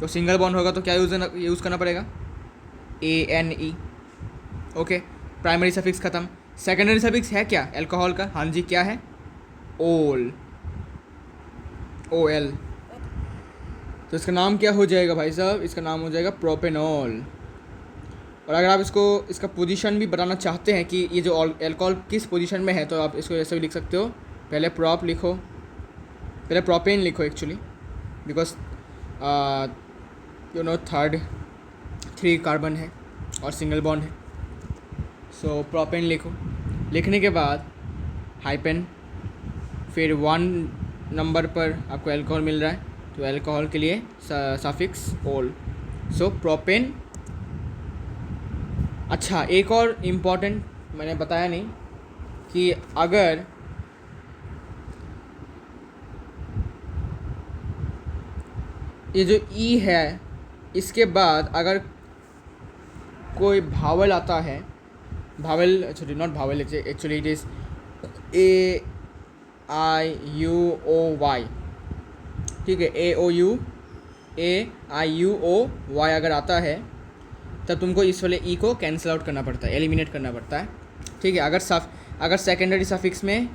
तो सिंगल बॉन्ड होगा तो क्या यूज़ करना पड़ेगा? ANE. ओके, प्राइमरी सफिक्स ख़त्म. सेकेंडरी सफिक्स है क्या अल्कोहल का? हाँ जी, क्या है? OL. तो इसका नाम क्या हो जाएगा भाई साहब? इसका नाम हो जाएगा प्रोपेनॉल. और अगर आप इसका पोजीशन भी बताना चाहते हैं कि ये जो अल्कोहल किस पोजीशन में है, तो आप इसको ऐसे भी लिख सकते हो. पहले प्रॉप लिखो, पहले प्रोपेन लिखो एक्चुअली, बिकॉज थर्ड 3 कार्बन है और सिंगल बॉन्ड है. सो प्रोपेन लिखो. लिखने के बाद हाइपेन, फिर 1 नंबर पर आपको अल्कोहल मिल रहा है, तो अल्कोहल के लिए सफिक्स ओल. सो प्रोपेन. अच्छा, एक और इम्पॉर्टेंट मैंने बताया नहीं कि अगर ये जो ई है इसके बाद अगर कोई भावल आता है, vowel actually not vowel, actually it is AIUOY. ठीक है, AOU AIUO Y अगर आता है तब तुमको इस वाले ई को कैंसिल आउट करना पड़ता है, एलिमिनेट करना पड़ता है। ठीक है, अगर सेकेंडरी सफिक्स में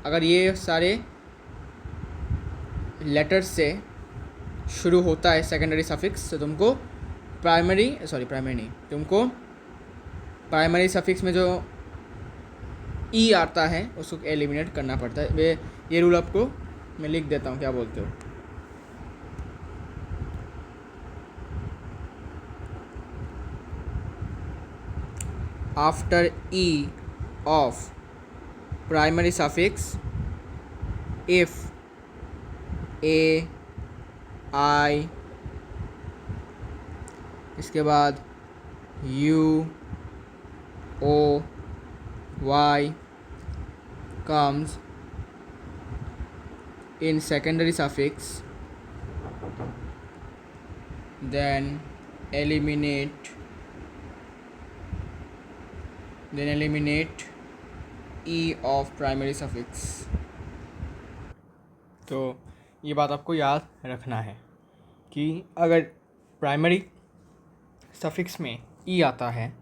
अगर ये सारे लेटर्स से शुरू होता है सेकेंडरी सफिक्स, तो तुमको प्राइमरी सफिक्स में जो ई आता है उसको एलिमिनेट करना पड़ता है। ये रूल आपको मैं लिख देता हूँ, क्या बोलते हो। After E of primary suffix if A I, इसके बाद U O Y comes in secondary suffix, then eliminate e of primary suffix। तो ये बात आपको याद रखना है कि अगर प्राइमरी सफिक्स में ई आता है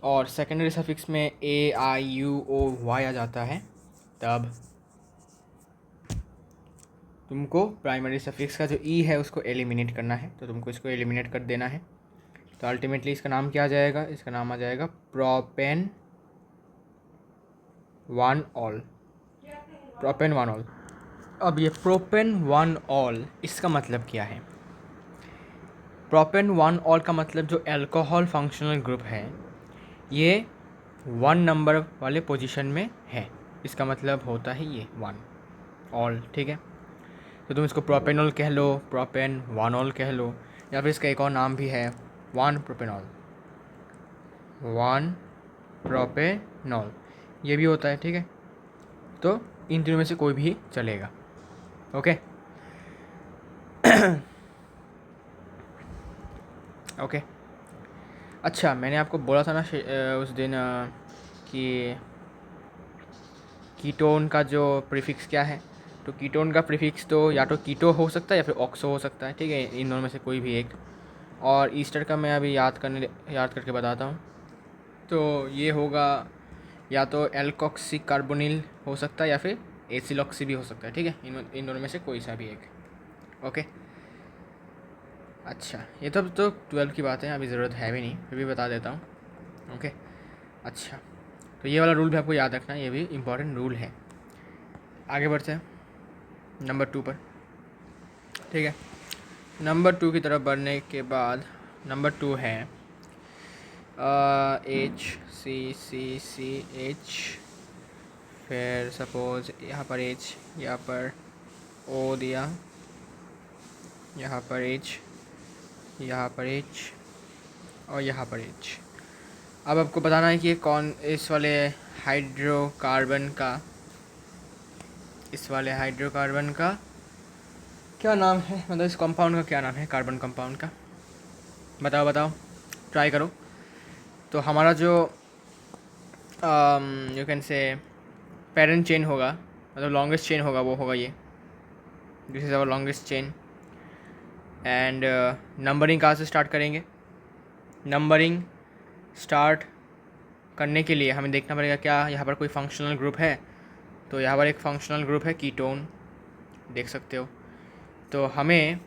और सेकेंडरी सफिक्स में AIUO Y आ जाता है, तब तुमको प्राइमरी सफिक्स का जो ई है उसको एलिमिनेट करना है। तो तुमको इसको एलिमिनेट कर देना है। तो अल्टीमेटली इसका नाम क्या आ जाएगा, इसका नाम आ जाएगा प्रोपेन 1-ऑल। अब ये प्रोपेन 1-ऑल इसका मतलब क्या है? प्रोपेन 1-ऑल का मतलब जो अल्कोहल फंक्शनल ग्रुप है ये 1 नंबर वाले पोजीशन में है, इसका मतलब होता है ये 1-ऑल। ठीक है, तो तुम इसको प्रोपेनॉल कह लो, प्रोपेन 1-ऑल कह लो, या फिर इसका एक और नाम भी है 1-प्रोपेनॉल, 1-प्रोपेनॉल ये भी होता है। ठीक है, तो इन तीनों में से कोई भी चलेगा। ओके ओके अच्छा, मैंने आपको बोला था ना उस दिन कि कीटोन का जो प्रीफिक्स क्या है। तो कीटोन का प्रीफिक्स तो या तो कीटो हो सकता है या फिर ऑक्सो हो सकता है। ठीक है, इन दोनों में से कोई भी एक। और ईस्टर का मैं अभी याद करके बताता हूँ। तो ये होगा या तो एल्कोक्सी कार्बोनिल हो सकता है या फिर एसिलॉक्सी भी हो सकता है। ठीक है, इन दोनों में से कोई सा भी एक। ओके अच्छा, ये तो 12 की बात है, अभी ज़रूरत है भी नहीं, फिर भी बता देता हूँ। ओके अच्छा, तो ये वाला रूल भी आपको याद रखना, ये भी इम्पॉर्टेंट रूल है। आगे बढ़ते हैं नंबर 2 पर। ठीक है, नंबर 2 की तरफ बढ़ने के बाद नंबर 2 है HCCCH, फिर सपोज यहाँ पर H, यहाँ पर O दिया, यहाँ पर H, यहाँ पर H और यहाँ पर H। अब आपको बताना है कि कौन इस वाले हाइड्रोकार्बन का क्या नाम है, मतलब इस कंपाउंड का क्या नाम है, कार्बन कंपाउंड का। बताओ, ट्राई करो। तो हमारा जो you can say parent chain होगा, मतलब लॉन्गेस्ट चेन होगा, वो होगा ये, this is our longest chain. And numbering कहाँ से स्टार्ट करेंगे? नंबरिंग स्टार्ट करने के लिए हमें देखना पड़ेगा क्या यहाँ पर कोई फंक्शनल ग्रुप है। तो यहाँ पर एक फंक्शनल ग्रुप है कीटोन, देख सकते हो। तो हमें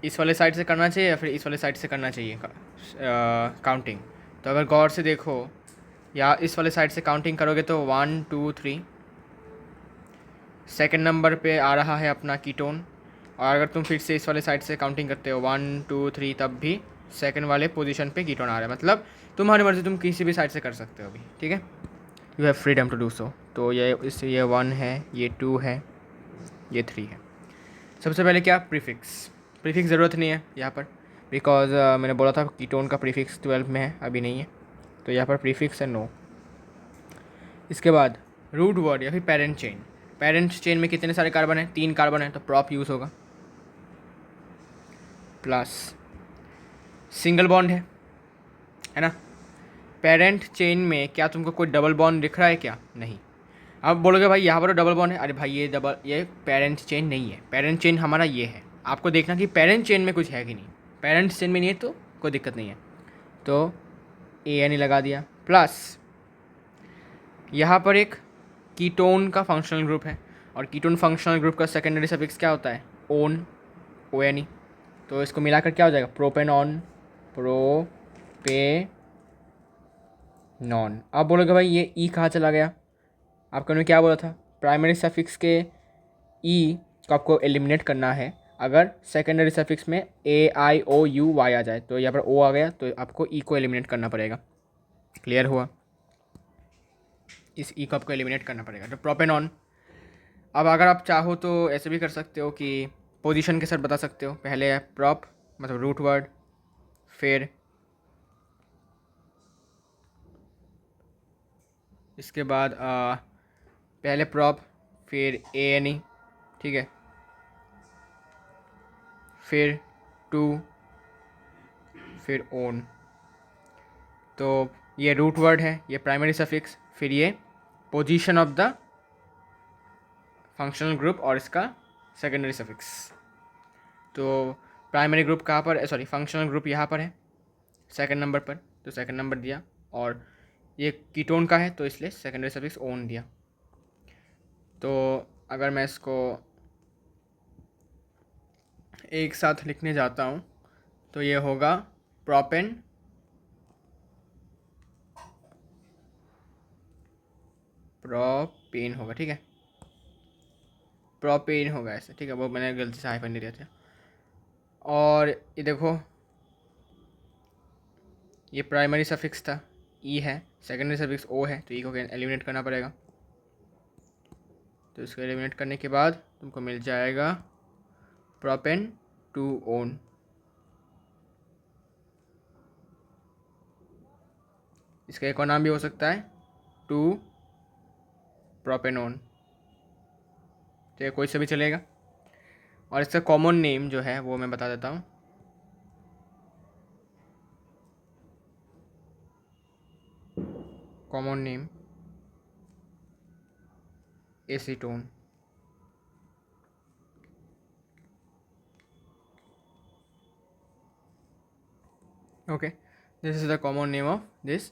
इस वाले साइड से करना चाहिए या फिर इस वाले साइड से करना चाहिए काउंटिंग। तो अगर गौर से देखो, या इस वाले साइड से काउंटिंग करोगे तो 1 2 3 सेकेंड नंबर पे आ रहा है अपना कीटोन। और अगर तुम फिर से इस वाले साइड से काउंटिंग करते हो 1 2 3, तब भी सेकंड वाले पोजीशन पे कीटोन आ रहा है। मतलब तुम्हारी मर्ज़ी, तुम किसी भी साइड से कर सकते हो अभी। ठीक है, you have freedom to do so. तो ये 1 है, ये 2 है, ये 3 है। सबसे पहले क्या, प्रीफिक्स ज़रूरत नहीं है यहाँ पर, बिकॉज मैंने बोला था कीटोन का प्रीफिक्स 12 में है, अभी नहीं है। तो यहाँ पर प्रीफिक्स है नो। इसके बाद रूट वर्ड या फिर पेरेंट चेन में कितने सारे कार्बन हैं? 3 कार्बन है, तो प्रॉप यूज़ होगा। प्लस सिंगल बॉन्ड है ना। पेरेंट चेन में क्या तुमको कोई डबल बॉन्ड दिख रहा है क्या? नहीं। अब बोलोगे भाई यहाँ पर तो डबल बॉन्ड है, अरे भाई ये पेरेंट चेन नहीं है, पेरेंट चेन हमारा ये है। आपको देखना कि पेरेंट चेन में कुछ है कि नहीं, पेरेंट चेन में नहीं है तो कोई दिक्कत नहीं है। तो ए एन लगा दिया, प्लस यहाँ पर एक कीटोन का फंक्शनल ग्रुप है, और कीटोन फंक्शनल ग्रुप का सेकेंडरी सफिक्स क्या होता है, ओन, ओ एन ई। तो इसको मिलाकर क्या हो जाएगा, प्रोपेनॉन, प्रोपेनॉन। अब बोलोगे भाई ये ई कहाँ चला गया, आपको ने क्या बोला था, प्राइमरी सफिक्स के ई को आपको एलिमिनेट करना है अगर सेकेंडरी सफिक्स में ए आई ओ यू वाई आ जाए। तो यहाँ पर ओ आ गया तो आपको ई को एलिमिनेट करना पड़ेगा। क्लियर हुआ, इस ई को आपको एलिमिनेट करना पड़ेगा। तो प्रोपेनॉन। अब अगर आप चाहो तो ऐसे भी कर सकते हो कि पोजीशन के साथ बता सकते हो, पहले है प्रॉप मतलब रूट वर्ड, फिर इसके बाद पहले प्रॉप, फिर ए एन ई, ठीक है, फिर टू, फिर ओन। तो ये रूट वर्ड है, ये प्राइमरी सफिक्स, फिर ये position of the functional group और इसका सेकेंडरी सफिक्स। तो प्राइमरी ग्रुप कहाँ पर, सॉरी फंक्शनल ग्रुप यहाँ पर है सेकंड नंबर पर, तो सेकंड नंबर दिया। और ये कीटोन का है तो इसलिए सेकेंडरी सफिक्स ओन दिया। तो अगर मैं इसको एक साथ लिखने जाता हूँ तो ये होगा प्रोपेन, प्रोपेन होगा, ठीक है, प्रोपेन होगा ऐसे, ठीक है, वो मैंने गलती से हाइफन दे दिया था। और ये देखो ये प्राइमरी सफिक्स था, ई है, सेकेंडरी सफिक्स ओ है, तो ई को एलिमिनेट करना पड़ेगा। तो इसको एलिमिनेट करने के बाद तुमको मिल जाएगा प्रोपेन टू ओन। इसका एक और नाम भी हो सकता है टू प्रोपेनोन, तो ये कोई से भी चलेगा। और इसका कॉमन नेम जो है वो मैं बता देता हूँ। Common name acetone, okay, this is the common name of this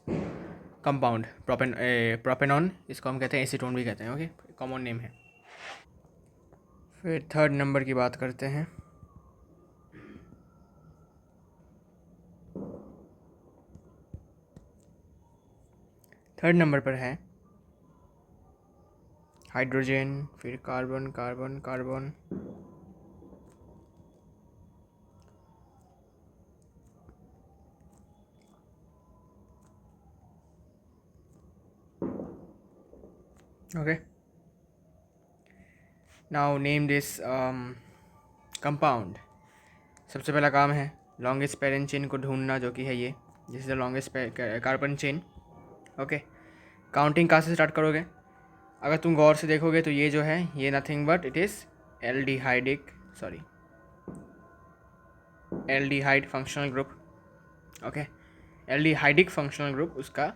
compound propanone. इसको हम कहते हैं एसीटोन भी कहते हैं, ओके, कॉमन नेम है। फिर थर्ड नंबर की बात करते हैं। थर्ड नंबर पर है हाइड्रोजन, फिर carbon carbon carbon, okay. Now name this compound. सबसे पहला काम है लॉन्गेस्ट पेरेंट चेन को ढूंढना, जो कि है ये, this is the longest carbon chain, okay. Counting कहाँ से स्टार्ट करोगे, अगर तुम गौर से देखोगे तो ये जो है ये nothing but it is aldehydic, sorry aldehyde functional group, okay, aldehydic functional group उसका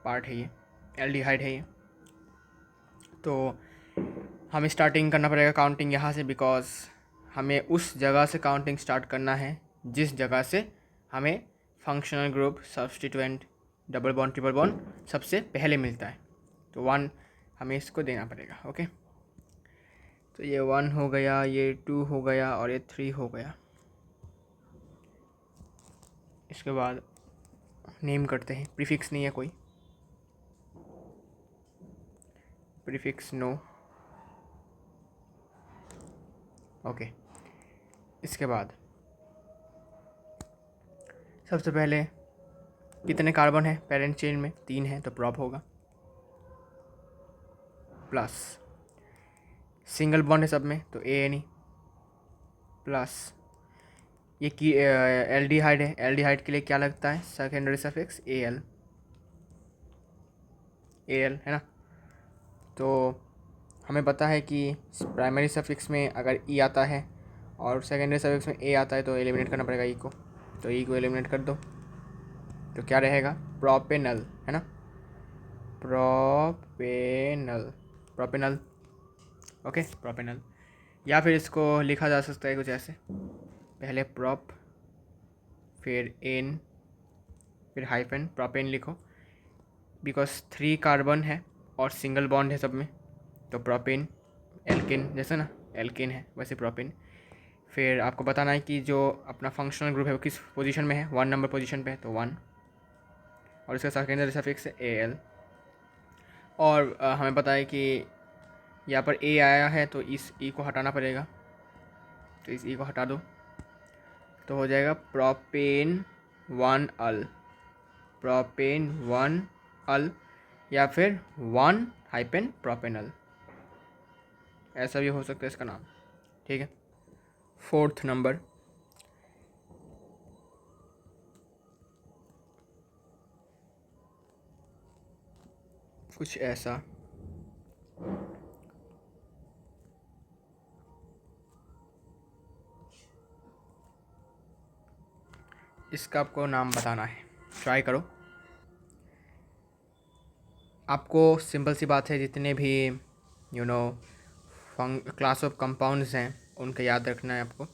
पार्ट है ये, एल्डिहाइड है ये। तो हमें स्टार्टिंग करना पड़ेगा काउंटिंग यहाँ से, बिकॉज हमें उस जगह से काउंटिंग स्टार्ट करना है जिस जगह से हमें functional group, substituent, double bond, triple bond सबसे पहले मिलता है। तो 1 हमें इसको देना पड़ेगा, ओके। तो ये 1 हो गया, ये 2 हो गया और ये 3 हो गया। इसके बाद नेम करते हैं, प्रीफिक्स नहीं है कोई, प्रीफिक्स नो, ओके। इसके बाद सबसे पहले कितने कार्बन है पेरेंट चेन में, 3 है तो प्रॉप होगा, प्लस सिंगल बॉन्ड है सब में तो ए एन ई, प्लस ये की एल्डिहाइड है, एल्डिहाइड के लिए क्या लगता है सेकेंडरी सफिक्स ए एल, है ना। तो हमें पता है कि प्राइमरी सफिक्स में अगर ई आता है और सेकेंडरी सफिक्स में ए आता है तो एलिमिनेट करना पड़ेगा ई को, तो ई को एलिमिनेट कर दो तो क्या रहेगा, प्रोपेनल, है ना। Propanal, propanal, okay propanal. या फिर इसको लिखा जा सकता है कुछ ऐसे, पहले प्रोप फिर एन फिर हाइफन प्रोपेन लिखो, बिकॉज 3 कार्बन है और सिंगल बॉन्ड है सब में, तो प्रोपेन एल्किन, जैसे ना एल्किन है वैसे प्रोपेन। फिर आपको बताना है कि जो अपना फंक्शनल ग्रुप है वो किस पोजीशन में है, 1 नंबर पोजीशन पे है, तो 1, और इसका सेकेंडरी सफिक्स है Al। और हमें पता है कि यहाँ पर A आया है तो इस E को हटाना पड़ेगा, तो इस E को हटा दो तो हो जाएगा प्रोपेन 1 अल, प्रोपेन 1 अल, या फिर 1 हाइपेन प्रोपेनल, ऐसा भी हो सकता है इसका नाम। ठीक है, 4th नंबर, कुछ ऐसा, इसका आपको नाम बताना है, ट्राई करो। आपको सिंपल सी बात है, जितने भी क्लास ऑफ कंपाउंड्स हैं उनका याद रखना है आपको।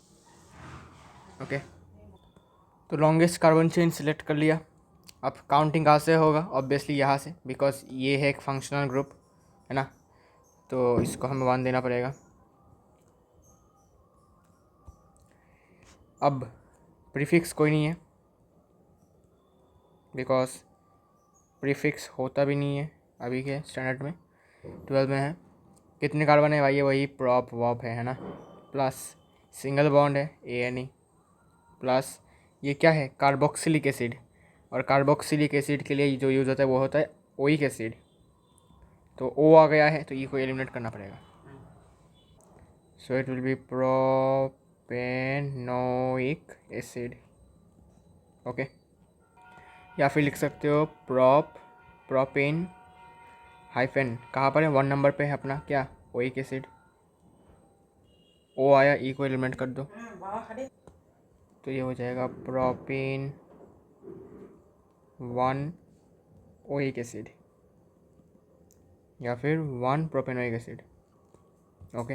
ओके, तो लॉन्गेस्ट कार्बन चेन सिलेक्ट कर लिया। अब काउंटिंग कहाँ से होगा, ऑब्वियसली यहाँ से, बिकॉज ये है एक फंक्शनल ग्रुप है ना, तो इसको हमें 1 देना पड़ेगा। अब प्रीफिक्स कोई नहीं है, बिकॉज प्रीफिक्स होता भी नहीं है अभी के स्टैंडर्ड में, 12 में है। कितने कार्बन है भाई, ये वही प्रॉप वॉप है ना, प्लस सिंगल बॉन्ड है ANE, प्लस ये क्या है कार्बोक्सिलिक एसिड, और कार्बोक्सिलिक एसिड के लिए जो यूज़ होता है वो होता है ओइक एसिड, तो O आ गया है तो E को एलिमिनेट करना पड़ेगा, so it will be propanoic acid. Okay, या फिर लिख सकते हो प्रोपेन हाइफन, कहाँ पर है, 1 नंबर पे है अपना क्या ओइक एसिड, O आया, E को एलिमिनेट कर दो तो ये हो जाएगा प्रोपेन 1 ओइक एसिड, या फिर 1 प्रोपेनोइक एसिड। ओके,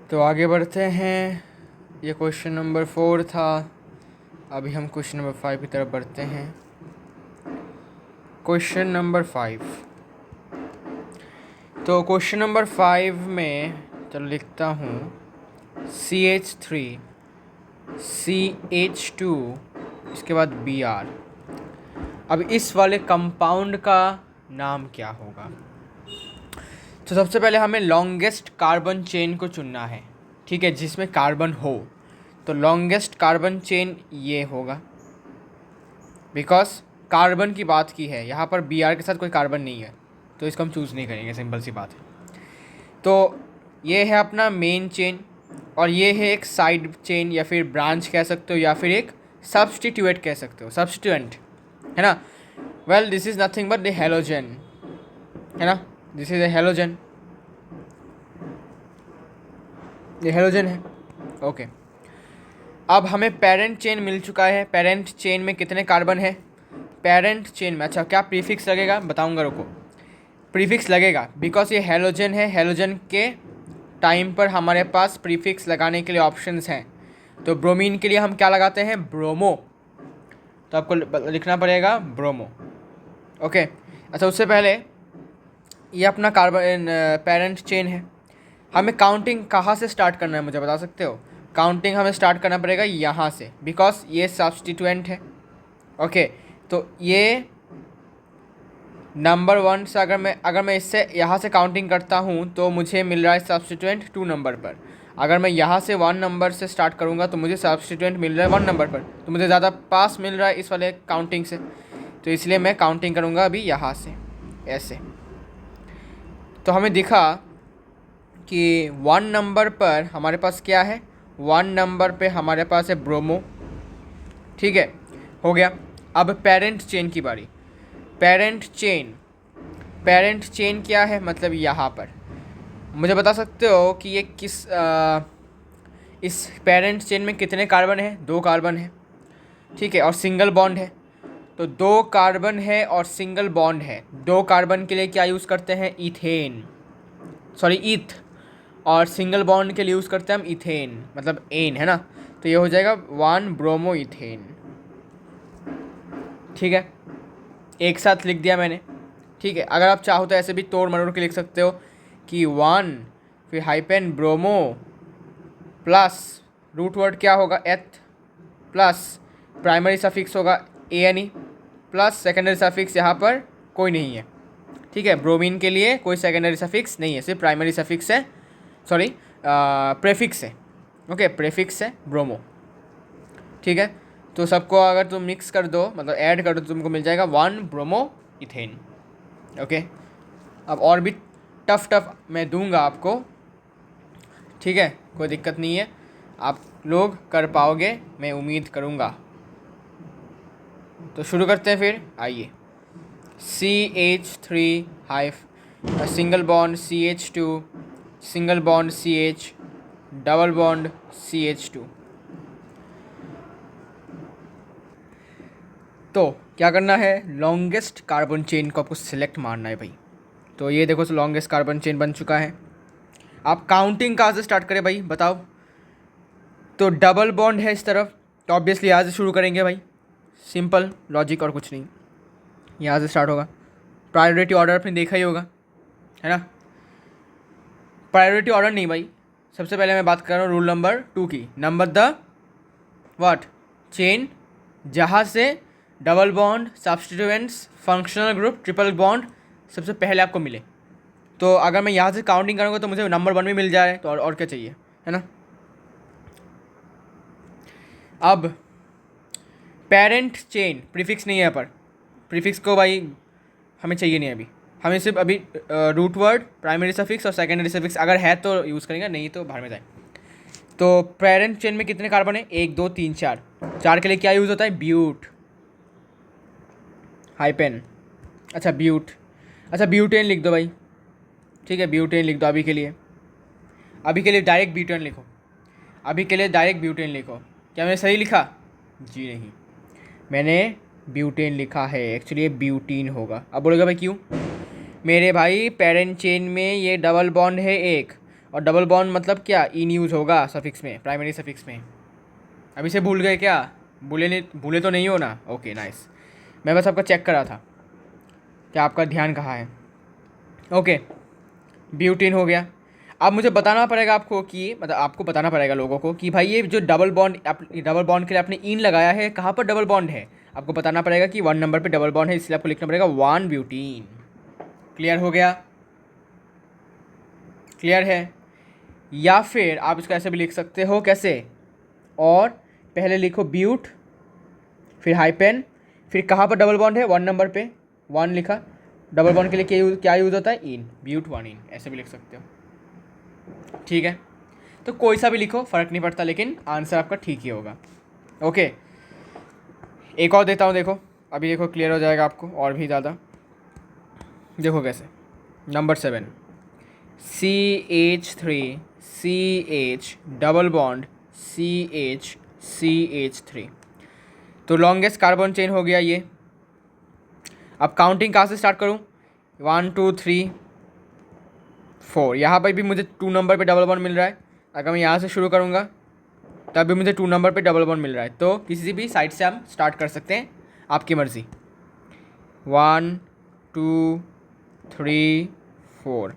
तो आगे बढ़ते हैं, ये क्वेश्चन नंबर 4 था, अभी हम क्वेश्चन नंबर 5 की तरफ बढ़ते हैं। क्वेश्चन नंबर 5, तो क्वेश्चन नंबर 5 में चलो लिखता हूँ CH3 CH2 इसके बाद Br। अब इस वाले कंपाउंड का नाम क्या होगा, तो सबसे पहले हमें लॉन्गेस्ट कार्बन चेन को चुनना है, ठीक है, जिसमें कार्बन हो, तो लॉन्गेस्ट कार्बन चेन ये होगा, बिकॉज कार्बन की बात की है, यहाँ पर Br के साथ कोई कार्बन नहीं है तो इसको हम चूज़ नहीं करेंगे, सिंपल सी बात है। तो ये है अपना मेन चेन, और ये है एक साइड चेन या फिर ब्रांच कह सकते हो, या फिर एक सब्सटीट्यूएंट कह सकते हो, सब्सटीट्यूएंट है ना। Well this is nothing but the halogen है ना, दिस इज़ ए हेलोजन, ये हेलोजन है। ओके, अब हमें पेरेंट चेन मिल चुका है, पेरेंट चेन में कितने कार्बन है, पेरेंट चेन में, अच्छा क्या प्रीफिक्स लगेगा बताऊंगा, रुको, प्रीफिक्स लगेगा बिकॉज ये हेलोजन है, हेलोजन के टाइम पर हमारे पास प्रीफिक्स लगाने के लिए ऑप्शंस हैं। तो ब्रोमीन के लिए हम क्या लगाते हैं, ब्रोमो, तो आपको लिखना पड़ेगा ब्रोमो। ओके, अच्छा उससे पहले ये अपना कार्बन पेरेंट चेन है, हमें काउंटिंग कहाँ से स्टार्ट करना है मुझे बता सकते हो, काउंटिंग हमें स्टार्ट करना पड़ेगा यहाँ से, बिकॉज ये सब्स्टिट्यूएंट है। ओके, तो ये नंबर 1 से अगर मैं इससे यहाँ से काउंटिंग करता हूँ तो मुझे मिल रहा है सब्स्टिट्यूएंट 2 नंबर पर, अगर मैं यहाँ से 1 नंबर से स्टार्ट करूँगा तो मुझे सब्स्टिट्यूएंट मिल रहा है 1 नंबर पर, तो मुझे ज़्यादा पास मिल रहा है इस वाले काउंटिंग से, तो इसलिए मैं काउंटिंग करूँगा अभी यहाँ से ऐसे। तो हमें दिखा कि 1 नंबर पर हमारे पास क्या है, 1 नंबर पे हमारे पास है ब्रोमो, ठीक है, हो गया। अब पेरेंट चेन की बारी, पेरेंट चेन क्या है, मतलब यहाँ पर मुझे बता सकते हो कि ये इस पेरेंट चेन में कितने कार्बन है, 2 कार्बन है, ठीक है, और सिंगल बॉन्ड है, तो 2 कार्बन है और सिंगल बॉन्ड है, 2 कार्बन के लिए क्या यूज़ करते हैं, ईथेन, सॉरी ईथ, और सिंगल बॉन्ड के लिए यूज़ करते हैं हम इथेन, मतलब एन, है ना। तो ये हो जाएगा 1 ब्रोमो इथेन। ठीक है, एक साथ लिख दिया मैंने। ठीक है, अगर आप चाहो तो ऐसे भी तोड़ मरोड़ के लिख सकते हो कि 1 फिर hyphen bromo plus root word क्या होगा, एथ, प्लस प्राइमरी सफिक्स होगा ANE, प्लस सेकेंडरी सफिक्स यहाँ पर कोई नहीं है। ठीक है, ब्रोमीन के लिए कोई सेकेंडरी सफिक्स नहीं है, सिर्फ प्राइमरी सफिक्स है, सॉरी प्रेफिक्स है। ओके, प्रेफिक्स है ब्रोमो। ठीक है, तो सबको अगर तुम मिक्स कर दो, मतलब ऐड कर दो, तो तुमको मिल जाएगा 1 ब्रोमो इथेन। ओके, अब और भी टफ मैं दूंगा आपको। ठीक है, कोई दिक्कत नहीं है, आप लोग कर पाओगे, मैं उम्मीद करूँगा। तो शुरू करते हैं फिर, आइए। CH3 hyphen, single bond CH2, single bond CH, double bond CH2। तो क्या करना है, लॉन्गेस्ट कार्बन चेन को आपको सिलेक्ट मारना है भाई। तो ये देखो, लॉन्गेस्ट कार्बन चेन बन चुका है। आप काउंटिंग कहाँ से स्टार्ट करें भाई, बताओ। तो डबल बॉन्ड है इस तरफ, तो ऑब्वियसली यहाँ से शुरू करेंगे भाई, सिंपल लॉजिक और कुछ नहीं, यहाँ से स्टार्ट होगा। प्रायोरिटी ऑर्डर आपने देखा ही होगा, है ना। प्रायोरिटी ऑर्डर नहीं भाई, सबसे पहले मैं बात कर रहा हूँ रूल नंबर 2 की, नंबर द व्हाट चेन, जहाँ से double bond, substituents, functional group, triple bond सबसे पहले आपको मिले। तो अगर मैं यहाँ से काउंटिंग करूँगा तो मुझे नंबर 1 भी मिल जाए, तो और क्या चाहिए, है ना। अब पेरेंट चेन, प्रीफिक्स नहीं है यहाँ पर, प्रीफिक्स को भाई हमें चाहिए नहीं अभी, हमें सिर्फ अभी रूट वर्ड, प्राइमरी सफिक्स और सेकेंडरी सफिक्स अगर है तो यूज़ करेंगे, नहीं तो बाहर में जाए। तो पेरेंट चेन में कितने कार्बन है, 1 2 3 4, 4 के लिए क्या यूज़ होता है, ब्यूट, हाइपेन, अच्छा ब्यूट, अच्छा ब्यूटेन लिख दो भाई। ठीक है, ब्यूटेन लिख दो अभी के लिए, अभी के लिए डायरेक्ट ब्यूटेन लिखो, अभी के लिए डायरेक्ट ब्यूटेन लिखो। क्या मैंने सही लिखा, जी नहीं, मैंने ब्यूटेन लिखा है, एक्चुअली ये ब्यूटीन होगा। अब बोलेगा भाई क्यों, मेरे भाई पेरेंट चेन में ये डबल बॉन्ड है एक, और डबल बॉन्ड मतलब क्या, इन यूज़ होगा सफिक्स में, प्राइमरी सफिक्स में। अभी से भूल गए क्या, भूले तो नहीं हो ना, ओके नाइस, मैं बस आपका चेक कर रहा था क्या आपका ध्यान कहाँ है। ओके, ब्यूटीन हो गया। अब मुझे बताना पड़ेगा आपको कि, मतलब आपको बताना पड़ेगा लोगों को कि भाई ये जो डबल बॉन्ड के लिए आपने इन लगाया है, कहाँ पर डबल बॉन्ड है, आपको बताना पड़ेगा कि 1 नंबर पे डबल बॉन्ड है, इसलिए आपको लिखना पड़ेगा 1 ब्यूटीन। क्लियर हो गया, क्लियर है। या फिर आप इसको ऐसे भी लिख सकते हो, कैसे, और पहले लिखो ब्यूट, फिर हाइपेन, फिर कहाँ पर डबल बॉन्ड है, 1 नंबर पे 1 लिखा, डबल बॉन्ड के लिए क्या यूज़ होता है, इन, ब्यूट 1 इन, ऐसे भी लिख सकते हो। ठीक है, तो कोई सा भी लिखो फ़र्क नहीं पड़ता, लेकिन आंसर आपका ठीक ही होगा। ओके, एक और देता हूँ, देखो अभी देखो क्लियर हो जाएगा आपको और भी ज़्यादा। देखो कैसे, number 7 CH3 CH double bond CH3। तो लॉन्गेस्ट कार्बन चेन हो गया ये। अब काउंटिंग कहाँ से स्टार्ट करूँ, 1 2 3 4, यहाँ पर भी मुझे 2 नंबर पे डबल बॉन्ड मिल रहा है। अगर मैं यहाँ से शुरू करूँगा तब भी मुझे 2 नंबर पे डबल बॉन्ड मिल रहा है, तो किसी भी साइड से हम स्टार्ट कर सकते हैं, आपकी मर्ज़ी। 1 2 3 4,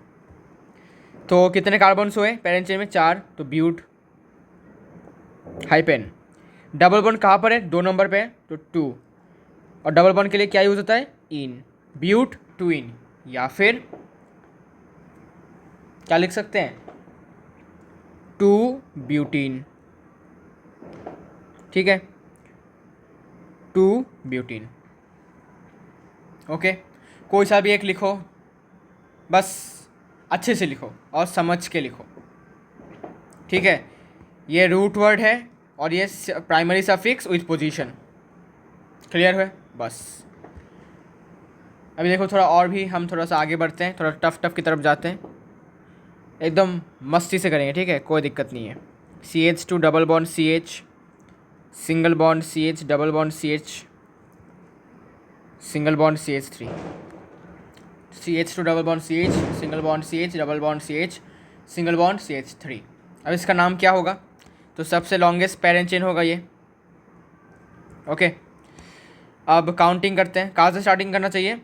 तो कितने कार्बन्स हुए पेरेंट चेन में, 4, तो ब्यूट, हाइपेन, डबल बॉन्ड कहाँ पर है, 2 नंबर पे है, तो 2, और डबल बॉन्ड के लिए क्या यूज़ होता है, इन, ब्यूट 2 इन, या फिर क्या लिख सकते हैं, 2 ब्यूटीन। ठीक है, 2 ब्यूटीन। ओके, कोई सा भी एक लिखो, बस अच्छे से लिखो और समझ के लिखो। ठीक है, ये रूट वर्ड है और ये primary suffix with position. Clear है, बस। अभी देखो थोड़ा और भी हम थोड़ा सा आगे बढ़ते हैं, थोड़ा टफ की तरफ जाते हैं, एकदम मस्ती से करेंगे। ठीक है, कोई दिक्कत नहीं है। CH2 double bond CH, single bond CH, double bond CH, single bond CH3, CH2 double bond CH, single bond CH, double bond CH, single bond CH3। अब इसका नाम क्या होगा? तो सबसे लॉन्गेस्ट पैरेंट चेन होगा ये। ओके, अब काउंटिंग करते हैं, कहाँ से स्टार्टिंग करना चाहिए।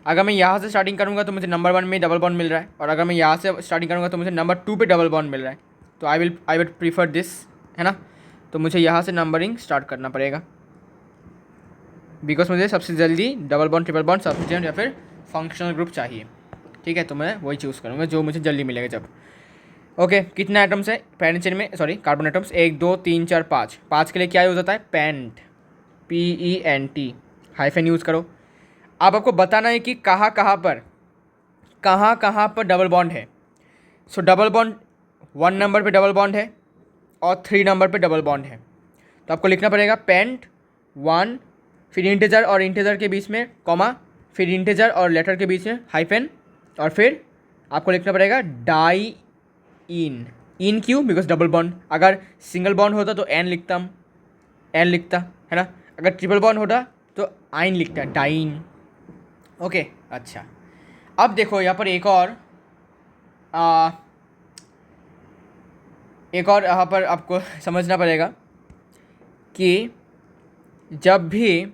अगर मैं यहाँ से स्टार्टिंग करूँगा तो मुझे नंबर 1 में डबल बॉन्ड मिल रहा है, और अगर मैं यहाँ से स्टार्टिंग करूँगा तो मुझे नंबर 2 पे डबल बॉन्ड मिल रहा है। तो आई विल प्रीफर दिस, है ना। तो मुझे यहाँ से नंबरिंग स्टार्ट करना पड़ेगा, बिकॉज मुझे सबसे जल्दी double bond, triple bond, substituent या फिर फंक्शनल ग्रुप चाहिए। ठीक है, तो मैं वही चूज़ करूँगा जो मुझे जल्दी मिलेगा जब। ओके, कितने आइटम्स है पैरेंट चेन में, सॉरी कार्बन आइटम्स? 1 2 3 4 5। 5 के लिए क्या यूज़ होता है? पेंट, PENT, हाइफन यूज़ करो। अब आपको बताना है कि कहाँ कहाँ पर डबल बॉन्ड है। सो डबल बॉन्ड 1 नंबर पे डबल बॉन्ड है और 3 नंबर पे डबल बॉन्ड है। तो आपको लिखना पड़ेगा पेंट 1, फिर इंटीजर और इंटीजर के बीच में कॉमा, फिर इंटीजर और लेटर के बीच में हाइफन, और फिर आपको लिखना पड़ेगा डाई इन क्यों? Because double bond. अगर सिंगल बॉन्ड होता तो एन लिखता, है ना। अगर ट्रिपल बॉन्ड होता तो आइन लिखता, डाइन। ओके, अच्छा, अब देखो यहाँ पर एक और यहाँ पर आपको समझना पड़ेगा कि जब भी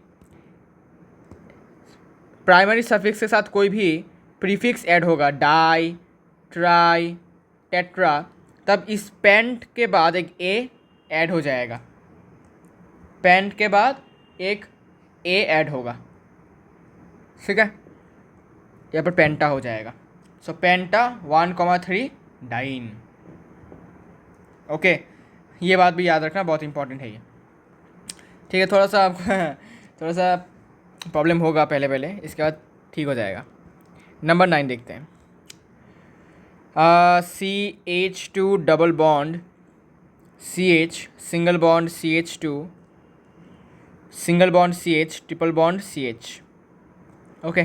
प्राइमरी सफिक्स के साथ कोई भी प्रीफिक्स ऐड होगा, डाई, ट्राई, टेट्रा, तब इस पेंट के बाद एक ए ऐड हो जाएगा। पेंट के बाद एक ए ऐड होगा, ठीक है। यहाँ पर पेंटा हो जाएगा। सो पेंटा 1,3 डाइन। ओके, ये बात भी याद रखना, बहुत इंपॉर्टेंट है ये। ठीक है, थोड़ा सा आपको थोड़ा सा प्रॉब्लम होगा पहले, इसके बाद ठीक हो जाएगा। नंबर 9 देखते हैं। CH2 double bond CH, single bond CH2, single bond CH, triple bond CH। Okay,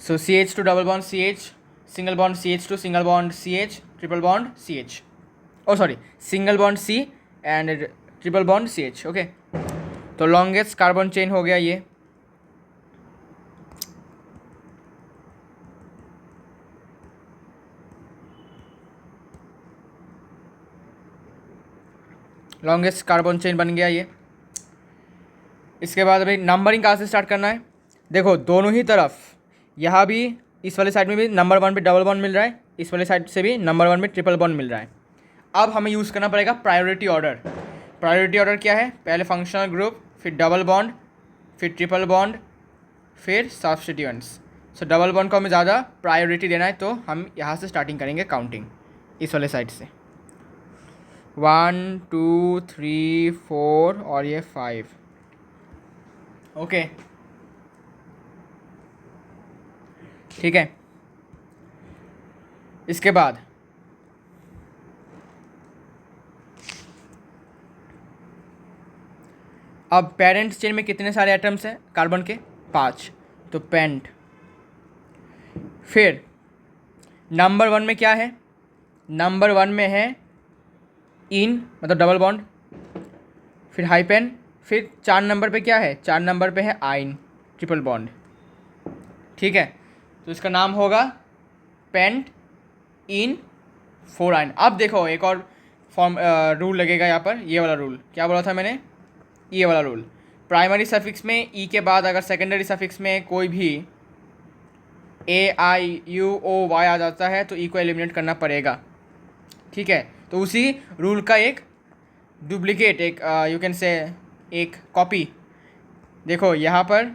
so CH2 double bond CH, single bond CH2, single bond CH, triple bond CH, oh sorry, single bond C and triple bond CH। Okay, तो लॉन्गेस्ट कार्बन चेन हो गया ये। लॉन्गेस्ट कार्बन चेन बन गया ये। इसके बाद अभी नंबरिंग कहाँ से स्टार्ट करना है? देखो, दोनों ही तरफ, यहाँ भी इस वाले साइड में भी नंबर 1 पे डबल बॉन्ड मिल रहा है, इस वाले साइड से भी नंबर 1 में ट्रिपल बॉन्ड मिल रहा है। अब हमें यूज़ करना पड़ेगा प्रायोरिटी ऑर्डर। प्रायोरिटी ऑर्डर क्या है? पहले फंक्शनल ग्रुप, फिर डबल बॉन्ड, फिर ट्रिपल बॉन्ड, फिर सब्स्टिट्यूएंट्स। सो डबल बॉन्ड को हमें ज़्यादा प्रायोरिटी देना है, तो हम यहाँ से स्टार्टिंग करेंगे काउंटिंग, इस वाले साइड से। 1 2 3 4 और ये 5। ओके, ठीक है। इसके बाद अब पेरेंट्स चेन में कितने सारे एटम्स हैं कार्बन के? 5। तो पेंट, फिर नंबर 1 में क्या है? नंबर 1 में है इन, मतलब डबल बॉन्ड, फिर हाइपेन, फिर 4 नंबर पे क्या है? 4 नंबर पे है आइन, ट्रिपल बॉन्ड, ठीक है। तो इसका नाम होगा पेंट इन 4 आइन। अब देखो, एक और फॉर्म रूल लगेगा यहाँ पर, ये वाला रूल। क्या बोला था मैंने? ये वाला रूल। प्राइमरी सफिक्स में ई के बाद अगर सेकेंडरी सफिक्स में कोई भी AIUOY आ जाता है तो ई को एलिमिनेट करना पड़ेगा, ठीक है। तो उसी रूल का एक डुप्लीकेट, एक यू कैन से एक कॉपी। देखो यहाँ पर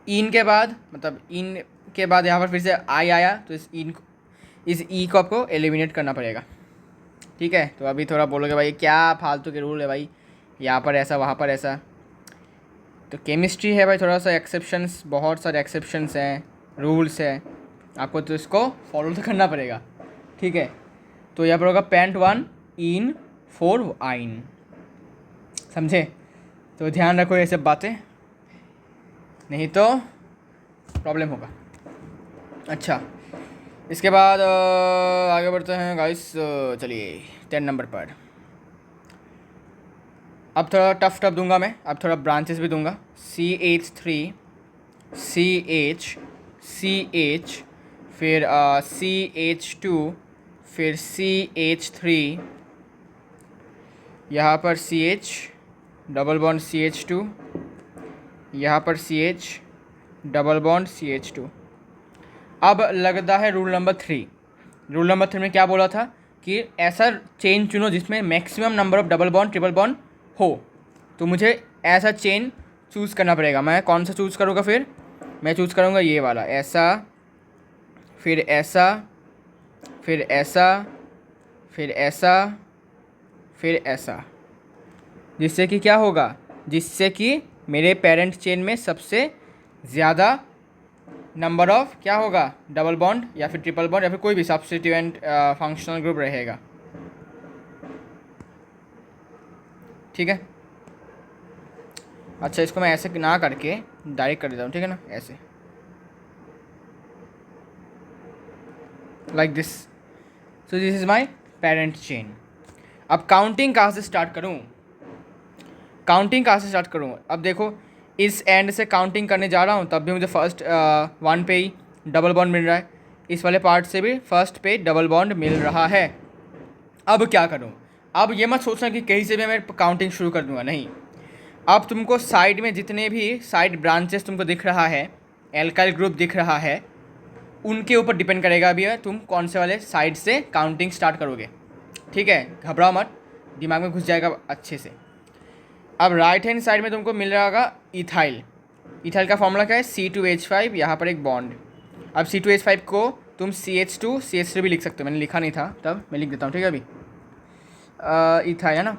इन के बाद, मतलब इन के बाद यहाँ पर फिर से आई आया, तो इस ई को आपको एलिमिनेट करना पड़ेगा, ठीक है। तो अभी थोड़ा बोलोगे भाई क्या फालतू के रूल है भाई, यहाँ पर ऐसा वहाँ पर ऐसा। तो केमिस्ट्री है भाई, थोड़ा सा एक्सेप्शंस, बहुत सारे एक्सेप्शंस हैं, रूल्स हैं, आपको तो इसको फॉलो तो करना पड़ेगा, ठीक है। तो यहाँ पर होगा पेंट 1 इन 4 आइन, समझे? तो ध्यान रखो ये सब बातें, नहीं तो प्रॉब्लम होगा। अच्छा, इसके बाद आगे बढ़ते हैं गाइस। चलिए 10 नंबर पर अब थोड़ा टफ टफ दूंगा मैं, अब थोड़ा ब्रांचेस भी दूंगा। CH3, CH, फिर CH2, फिर CH3, यहाँ पर CH, डबल बॉन्ड CH2, यहाँ पर CH, डबल बॉन्ड CH2। अब लगता है रूल नंबर 3। रूल नंबर 3 में क्या बोला था कि ऐसा चेन चुनो जिसमें maximum number of double bond triple bond हो। तो मुझे ऐसा चेन चूज़ करना पड़ेगा। मैं कौन सा चूज़ करूँगा? फिर मैं चूज़ करूँगा ये वाला, ऐसा, फिर ऐसा, फिर ऐसा, फिर ऐसा, फिर ऐसा। जिससे कि क्या होगा? जिससे कि मेरे पेरेंट चेन में सबसे ज़्यादा नंबर ऑफ क्या होगा? डबल बॉन्ड या फिर ट्रिपल बॉन्ड या फिर कोई भी सब्स्टिट्यूएंट फंक्शनल ग्रुप रहेगा। ठीक है। अच्छा, इसको मैं ऐसे ना करके डायरेक्ट कर देता हूँ, ठीक है ना, ऐसे, like this. So this is my parent chain. अब काउंटिंग कहाँ से स्टार्ट करूँ? अब देखो, इस एंड से काउंटिंग करने जा रहा हूँ तब भी मुझे फर्स्ट 1 पे ही डबल बॉन्ड मिल रहा है, इस वाले पार्ट से भी फर्स्ट पे डबल बॉन्ड मिल रहा है। अब क्या करूँ? अब ये मत सोचना कि कहीं से भी मैं काउंटिंग शुरू कर दूँगा, नहीं। अब तुमको साइड में जितने भी साइड ब्रांचेस तुमको दिख रहा है, एल्काइल ग्रुप दिख रहा है, उनके ऊपर डिपेंड करेगा अभी तुम कौन से वाले साइड से काउंटिंग स्टार्ट करोगे। ठीक है, घबराओ मत, दिमाग में घुस जाएगा अच्छे से। अब राइट हैंड साइड में तुमको मिल रहा होगा इथाइल। इथाइल का फॉर्मूला क्या है? C2H5, यहाँ पर एक बॉन्ड। अब C2H5 को तुम CH2 भी लिख सकते हो, मैंने लिखा नहीं था तब, मैं लिख देता हूँ, ठीक है। अभी इथाइल है ना,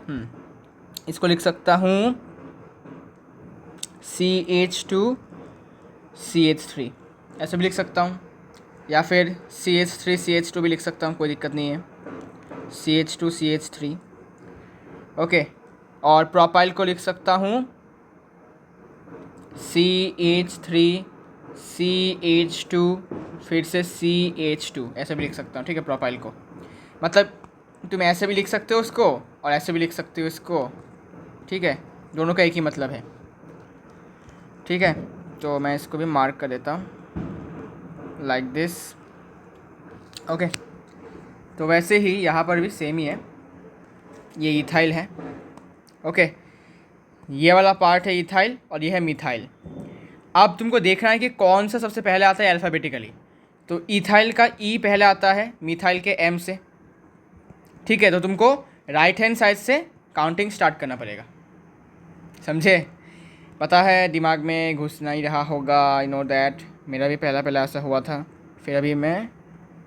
इसको लिख सकता हूँ CH2CH3, ऐसे भी लिख सकता हूँ, या फिर CH3CH2 भी लिख सकता हूँ, कोई दिक्कत नहीं है। CH2CH3, okay. और प्रोपाइल को लिख सकता हूँ CH3CH2, फिर से CH2, ऐसे भी लिख सकता हूँ, ठीक है। प्रोपाइल को मतलब तुम ऐसे भी लिख सकते हो उसको और ऐसे भी लिख सकते हो इसको, ठीक है, दोनों का एक ही मतलब है, ठीक है। तो मैं इसको भी मार्क कर देता हूँ लाइक दिस, ओके। तो वैसे ही यहाँ पर भी सेम ही है, ये इथाइल है, ओके। ये वाला पार्ट है इथाइल और ये है मिथाइल। अब तुमको देखना है कि कौन सा सबसे पहले आता है अल्फ़ाबेटिकली। तो इथाइल का ई पहले आता है, मिथाइल के एम से, ठीक है। तो तुमको राइट हैंड साइड से काउंटिंग स्टार्ट करना पड़ेगा, समझे? पता है दिमाग में घुस नहीं रहा होगा, आई नो दैट, मेरा भी पहला ऐसा हुआ था, फिर अभी मैं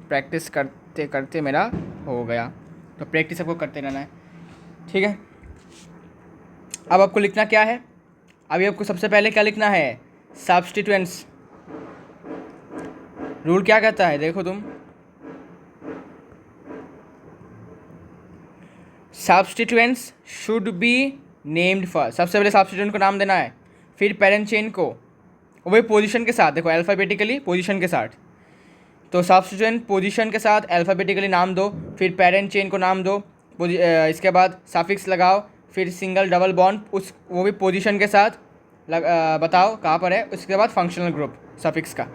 प्रैक्टिस करते करते मेरा हो गया। तो प्रैक्टिस सबको करते रहना है, ठीक है। अब आपको लिखना क्या है? अभी आपको सबसे पहले क्या लिखना है? सब्स्टिट्यूएंट्स। रूल क्या कहता है देखो तुम, substituents should be named first. सबसे पहले सब्स्टिट्यूएंट को नाम देना है, फिर पेरेंट चेन को वही पोजीशन के साथ, देखो अल्फ़ाबेटिकली पोजीशन के साथ। तो सब्स्टिट्यूएंट पोजीशन के साथ अल्फ़ाबेटिकली नाम दो, फिर पेरेंट चेन को नाम दो, इसके बाद सफिक्स लगाओ, फिर सिंगल डबल बॉन्ड उस वो भी पोजीशन के साथ बताओ कहाँ पर है, उसके बाद फंक्शनल ग्रुप सफिक्स का,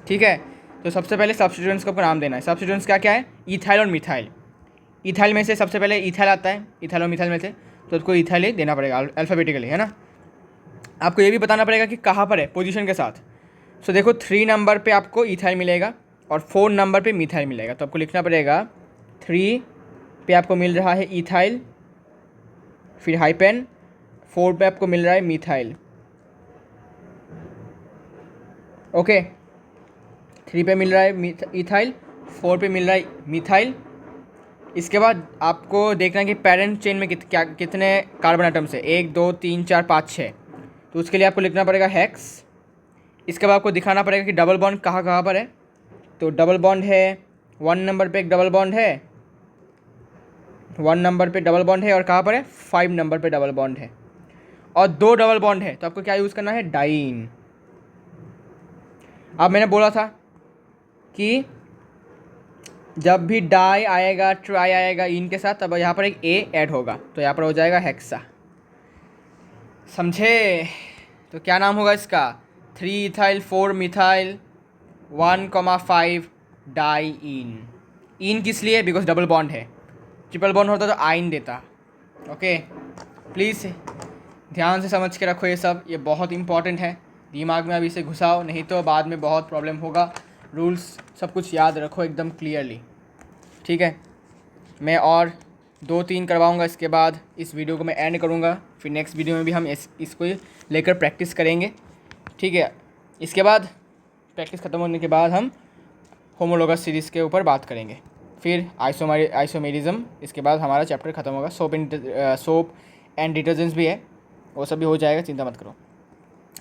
ठीक है। तो सबसे पहले सब्स्टिट्यूएंट्स को नाम देना है। सब्स्टिट्यूएंट्स क्या क्या है? इथाइल और मिथाइल। इथाइल में से सबसे पहले इथाइल आता है, इथाइल और मिथाइल में से, तो उसको इथाइल ही देना पड़ेगा अल्फ़ाबेटिकली, है ना। आपको ये भी बताना पड़ेगा कि कहाँ पर है पोजीशन के साथ। सो देखो 3 नंबर पे आपको इथाइल मिलेगा और 4 नंबर पे मिथाइल मिलेगा। तो आपको लिखना पड़ेगा 3 पे आपको मिल रहा है इथाइल, फिर हाइपेन, 4 पे आपको मिल रहा है मिथाइल, ओके। 3 पे मिल रहा है इथाइल, 4 पे मिल रहा है मिथाइल। इसके बाद आपको देखना है कि पेरेंट चेन में कितने कार्बन आइटम्स है, 1 2 3 4 5 6। तो उसके लिए आपको लिखना पड़ेगा हेक्स। इसके बाद आपको दिखाना पड़ेगा कि डबल बॉन्ड कहाँ कहाँ पर है। तो डबल बॉन्ड है 1 नंबर पे, एक डबल बॉन्ड है 1 नंबर पे डबल बॉन्ड है, और कहाँ पर है 5 नंबर पे डबल बॉन्ड है, और 2 डबल बॉन्ड है। तो आपको क्या यूज़ करना है? डाइन। अब मैंने बोला था कि जब भी डाई आएगा, ट्राई आएगा इन के साथ, तब यहाँ पर एक ए ऐड होगा, तो यहाँ पर हो जाएगा हेक्सा। समझे? तो क्या नाम होगा इसका? 3 इथाइल 4 मिथाइल 1,5 डाईन। इन किस लिए? बिकॉज डबल बॉन्ड है। ट्रिपल बॉन्ड होता तो आइन देता। ओके, प्लीज़ ध्यान से समझ के रखो ये सब, ये बहुत इंपॉर्टेंट है। दिमाग में अभी से घुसाओ, नहीं तो बाद में बहुत प्रॉब्लम होगा। रूल्स सब कुछ याद रखो एकदम क्लियरली, ठीक है? मैं और 2-3 करवाऊँगा, इसके बाद इस वीडियो को मैं एंड करूँगा। फिर नेक्स्ट वीडियो में भी हम इसको लेकर प्रैक्टिस करेंगे, ठीक है? इसके बाद प्रैक्टिस ख़त्म होने के बाद हम होमोलोगस सीरीज़ के ऊपर बात करेंगे। फिर आइसोमेरिज्म, इसके बाद हमारा चैप्टर ख़त्म होगा। सोप एंड डिटर्जेंट्स भी है, वो सब भी हो जाएगा, चिंता मत करो।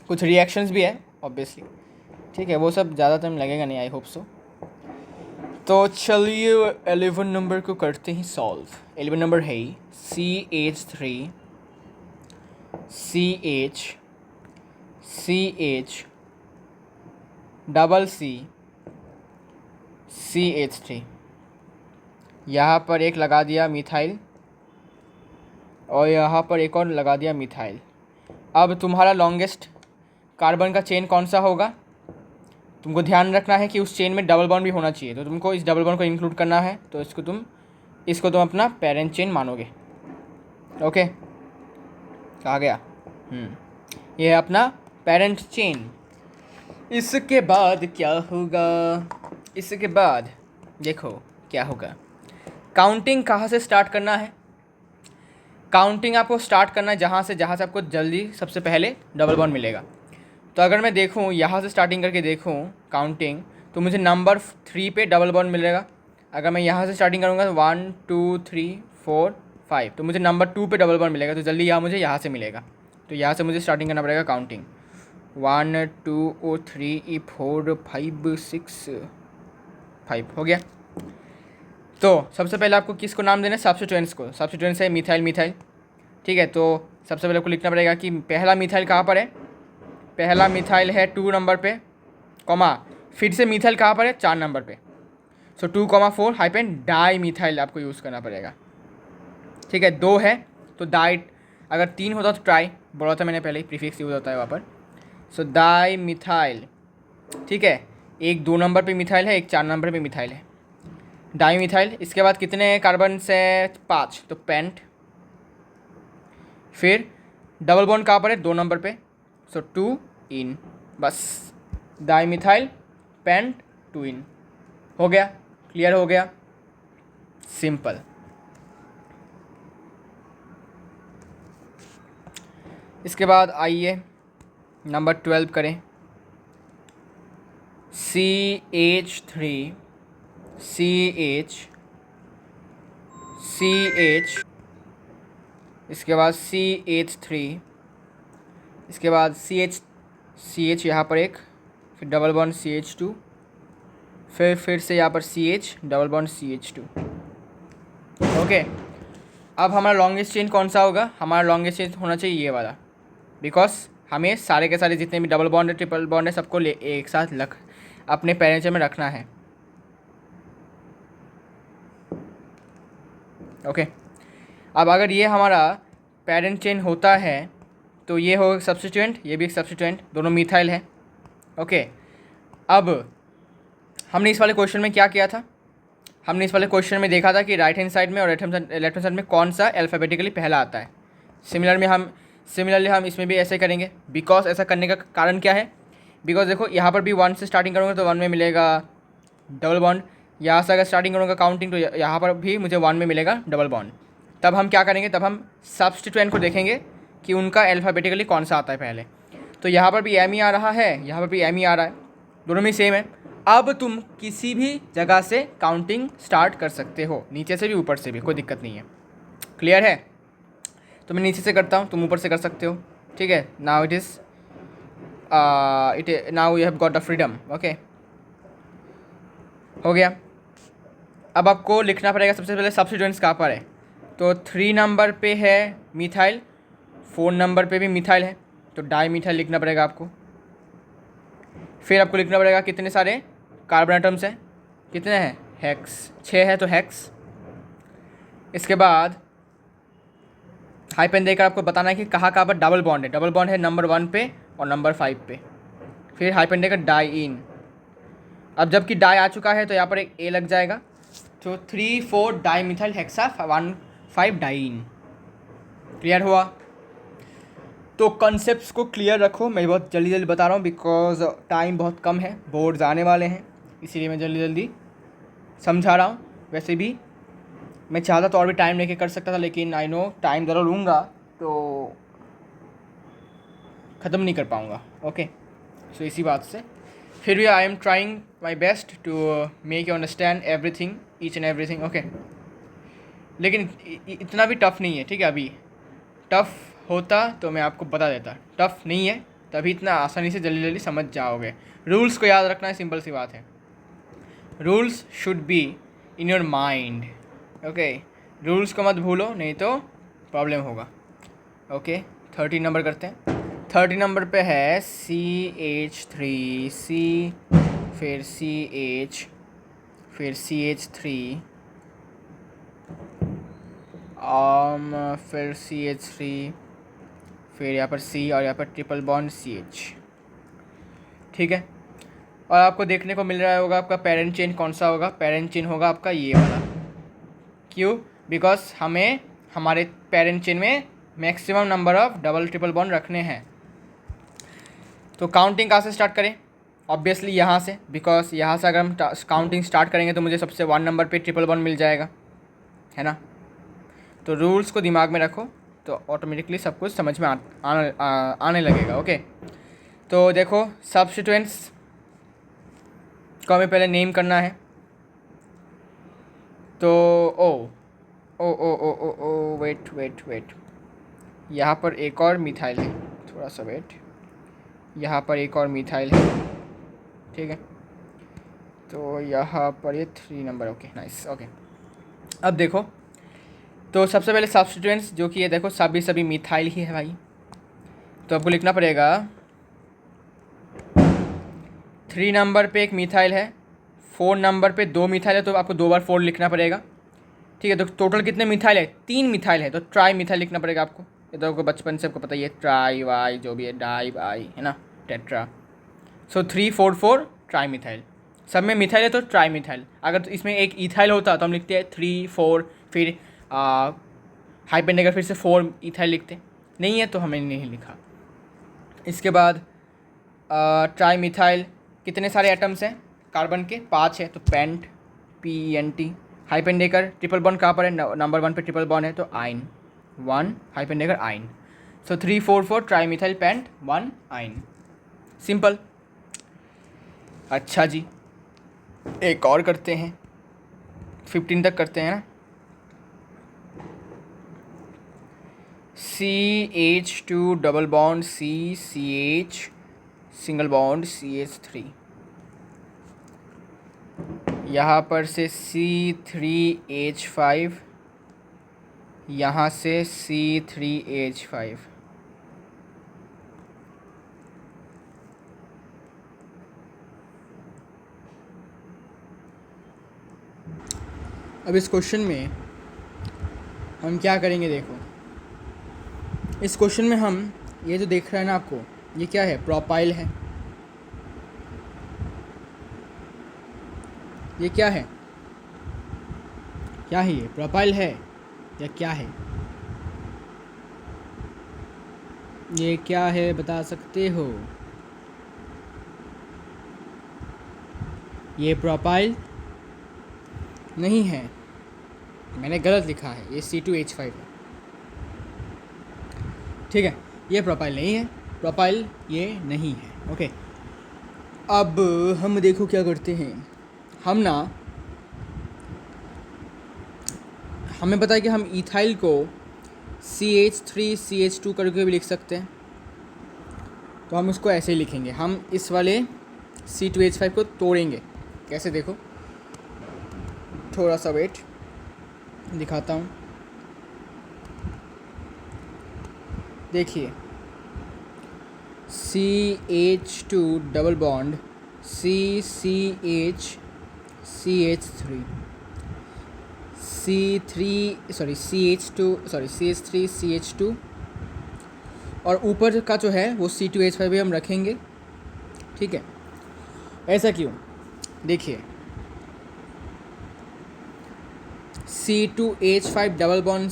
कुछ रिएक्शंस भी है ऑब्वियसली, ठीक है? वो सब ज़्यादा टाइम लगेगा नहीं, आई होप सो। तो चलिए 11 नंबर को करते हैं सॉल्व। 11 नंबर है CH3 CH यहाँ पर एक लगा दिया मिथाइल और यहाँ पर एक और लगा दिया मिथाइल। अब तुम्हारा लॉन्गेस्ट कार्बन का चेन कौन सा होगा? तुमको ध्यान रखना है कि उस चेन में डबल बॉन्ड भी होना चाहिए, तो तुमको इस डबल बॉन्ड को इंक्लूड करना है। तो इसको तुम अपना पेरेंट चेन मानोगे। ओके, कहा गया? ये है अपना पेरेंट चेन। इसके बाद क्या होगा? इसके बाद देखो क्या होगा। काउंटिंग कहाँ से स्टार्ट करना है? काउंटिंग आपको स्टार्ट करना है जहाँ से आपको जल्दी सबसे पहले डबल बॉन्ड मिलेगा। तो अगर मैं देखूँ यहाँ से स्टार्टिंग करके देखूँ काउंटिंग, तो मुझे नंबर 3 पे डबल बॉन्ड मिलेगा। अगर मैं यहाँ से स्टार्टिंग करूँगा तो 1 2 3 4 5, तो मुझे नंबर 2 पे डबल बॉन्ड मिलेगा। तो जल्दी मुझे यहाँ से मिलेगा, तो यहाँ से मुझे स्टार्टिंग करना पड़ेगा काउंटिंग। 1 2 3 4 5 6 5 हो गया। तो सबसे पहले आपको किसको नाम देना है? सब्स्टिट्यूएंट्स को। सब्स्टिट्यूएंट्स है मिथाइल, ठीक है? तो सबसे पहले आपको लिखना पड़ेगा कि पहला मिथाइल कहाँ पर है। पहला मिथाइल है 2 नंबर पे, कॉमा फिर से मिथाइल कहाँ पर है? 4 नंबर पे। सो 2,4 हाइपेन डाई मिथाइल आपको यूज़ करना पड़ेगा, ठीक है? 2 है तो डाई, अगर 3 होता तो ट्राई, बोला था मैंने पहले ही, प्रीफिक्स यूज़ होता है वहाँ पर। सो डाई मिथाइल, ठीक है? एक 2 नंबर पे मिथाइल है, एक 4 नंबर पे मिथाइल है, डाई मिथाइल। इसके बाद कितने कार्बन से? 5, तो पेंट। फिर डबल बॉन्ड कहाँ पर है? 2 नंबर पे, सो 2 इन, बस डाई मिथाइल पेंट 2 इन हो गया। क्लियर हो गया? सिंपल। इसके बाद आइए नंबर 12 करें। CH3 CH, इसके बाद CH3, इसके बाद CH यहाँ पर एक, फिर डबल बॉन्ड CH2, फिर से यहाँ पर CH double bond CH2। Okay, अब हमारा लॉन्गेस्ट चेन कौन सा होगा? हमारा लॉन्गेस्ट चेन होना चाहिए ये वाला, बिकॉज हमें सारे के सारे जितने भी डबल बॉन्ड है ट्रिपल बॉन्ड है सबको एक साथ अपने पेरेंट चेन में रखना है। ओके, अब अगर ये हमारा पेरेंट चेन होता है तो ये हो सब्स्टिट्यूएंट, ये भी एक सब्स्टिट्यूएंट, दोनों मिथाइल है। ओके, अब हमने इस वाले क्वेश्चन में क्या किया था? हमने इस वाले क्वेश्चन में देखा था कि राइट हैंड साइड में और लेफ्ट हैंड साइड में कौन सा अल्फ़ाबेटिकली पहला आता है। सिमिलरली हम इसमें भी ऐसे करेंगे। बिकॉज ऐसा करने का कारण क्या है? बिकॉज देखो यहाँ पर भी 1 से स्टार्टिंग करूँगा तो 1 में मिलेगा डबल बॉन्ड। यहाँ से अगर स्टार्टिंग करूँगा काउंटिंग तो यहाँ पर भी मुझे 1 में मिलेगा डबल बॉन्ड। तब हम क्या करेंगे? तब हम सब्स्टिट्यूएंट को देखेंगे कि उनका अल्फ़ाबेटिकली कौन सा आता है पहले। तो यहाँ पर भी एम ही आ रहा है, यहाँ पर भी एम ही आ रहा है, दोनों में सेम है। अब तुम किसी भी जगह से काउंटिंग स्टार्ट कर सकते हो, नीचे से भी ऊपर से भी, कोई दिक्कत नहीं है। क्लियर है? तो मैं नीचे से करता हूँ, तुम ऊपर से कर सकते हो, ठीक है? Now now you have got the freedom. Okay, हो गया। अब आपको लिखना पड़ेगा सबसे पहले सब्स्टिट्यूएंट्स कहाँ पर है। तो 3 नंबर पे है मिथाइल, 4 नंबर पे भी मिथाइल है, तो डाई मिथाइल लिखना पड़ेगा आपको। फिर आपको लिखना पड़ेगा कितने सारे कार्बन एटम्स हैं, कितने हैं? हेक्स, 6 है तो हेक्स। इसके बाद हाइपन देकर आपको बताना है कि कहाँ कहाँ पर डबल बॉन्ड है। डबल बॉन्ड है नंबर 1 पे और नंबर 5 पे। फिर हाइपन देकर डाई इन। अब जबकि डाई आ चुका है तो यहाँ पर एक ए लग जाएगा, तो 3,4 di methyl hexa 1,5 diene. Clear हुआ? तो कॉन्सेप्ट्स को क्लियर रखो। मैं बहुत जल्दी जल्दी बता रहा हूँ बिकॉज टाइम बहुत कम है, बोर्ड्स आने वाले हैं, इसीलिए मैं जल्दी जल्दी समझा रहा हूँ। वैसे भी मैं चाहता तो और भी टाइम लेके कर सकता था, लेकिन आई नो टाइम ज़रा लूँगा तो ख़त्म नहीं कर पाऊँगा। ओके, सो इसी बात से फिर भी I am trying my best to make you understand everything, each and everything. Okay, लेकिन इतना भी टफ़ नहीं है, ठीक है? अभी टफ़ होता तो मैं आपको बता देता, टफ़ नहीं है, तभी इतना आसानी से जल्दी जल्दी समझ जाओगे। रूल्स को याद रखना है, सिंपल सी बात है। Rules should be in your mind. Okay, rules को मत भूलो, नहीं तो प्रॉब्लम होगा। ओके, 30 नंबर करते हैं। 30 नंबर पे है CH3, C, फिर CH, फिर CH3, फिर CH3, फिर यहाँ पर C और यहाँ पर ट्रिपल बॉन्ड CH। ठीक है, और आपको देखने को मिल रहा होगा आपका पेरेंट चेन कौन सा होगा। पेरेंट चेन होगा आपका ये वाला। क्यों? बिकॉज हमें हमारे पेरेंट चेन में maximum number of double triple bond रखने हैं। तो काउंटिंग कहाँ से स्टार्ट करें? ऑब्वियसली यहाँ से, बिकॉज यहाँ से अगर हम काउंटिंग स्टार्ट करेंगे तो मुझे सबसे 1 नंबर पे ट्रिपल बॉन्ड मिल जाएगा, है ना? तो रूल्स को दिमाग में रखो तो ऑटोमेटिकली सब कुछ समझ में आने लगेगा। ओके, तो देखो सब्स्टिट्यूएंट्स को हमें पहले नेम करना है। तो ओ वेट, यहाँ पर एक और मिथाइल है, थोड़ा सा वेट, यहाँ पर एक और मिथाइल है, ठीक है? तो यहाँ पर ये 3 नंबर। Okay, nice. ओके, अब देखो, तो सबसे पहले सब्स्टिट्यूएंट्स जो कि ये देखो सभी मिथाइल ही है भाई, तो आपको लिखना पड़ेगा 3 नंबर पे एक मिथाइल है, 4 नंबर पे 2 मिथाइल है, तो आपको 2 बार 4 लिखना पड़ेगा। ठीक है, तो टोटल कितने मिथाइल है? 3 मिथाइल है, तो ट्राई मिथाइल लिखना पड़ेगा आपको। ये तो आपको बचपन से आपको पता ही है, ट्राई वाई जो भी है, डाई वाई, है ना, टेट्रा। सो 3 4 4 ट्राई मिथाइल। सब में मिथाइल है तो ट्राई मिथाइल। अगर तो इसमें एक इथाइल होता तो हम लिखते हैं 3 4, फिर हाइपन देकर फिर से 4 इथाइल लिखते। नहीं है तो हमने नहीं लिखा। इसके बाद ट्राई मिथाइल कितने सारे एटम्स हैं कार्बन के? 5 है, तो पेंट, PENT। हाइपन देकर ट्रिपल बॉन्ड कहाँ पर है? नंबर 1 पे ट्रिपल बॉन्ड है, तो आइन 1, हाइपन देकर आइन। सो 3 4 4 ट्राई मिथाइल पेंट 1 आइन। सिंपल। अच्छा जी, एक और करते हैं, 15 तक करते हैं ना। CH2 double bond CH single bond CH3। यहाँ पर से C3H5, यहाँ से C3H5। अब इस क्वेश्चन में हम क्या करेंगे? देखो, इस क्वेश्चन में हम ये जो देख रहे हैं ना आपको, ये क्या है? प्रोपाइल है। ये क्या है? क्या है ये? प्रोपाइल है या क्या है? ये क्या है बता सकते हो? ये प्रोपाइल नहीं है, मैंने गलत लिखा है, ये C2H5 है। ठीक है, ये प्रोपाइल नहीं है, प्रोपाइल ये नहीं है। ओके, अब हम देखो क्या करते हैं। हम ना, हमें पता है कि हम इथाइल को CH3CH2 करके भी लिख सकते हैं, तो हम उसको ऐसे ही लिखेंगे। हम इस वाले C2H5 को तोड़ेंगे। कैसे? देखो, थोड़ा सा वेट, दिखाता हूँ। देखिए, CH2 double bond CCH CH3, CH3 और ऊपर का जो है वो C2H5 भी हम रखेंगे, ठीक है। ऐसा क्यों, देखिए C2H5 डबल बॉन्ड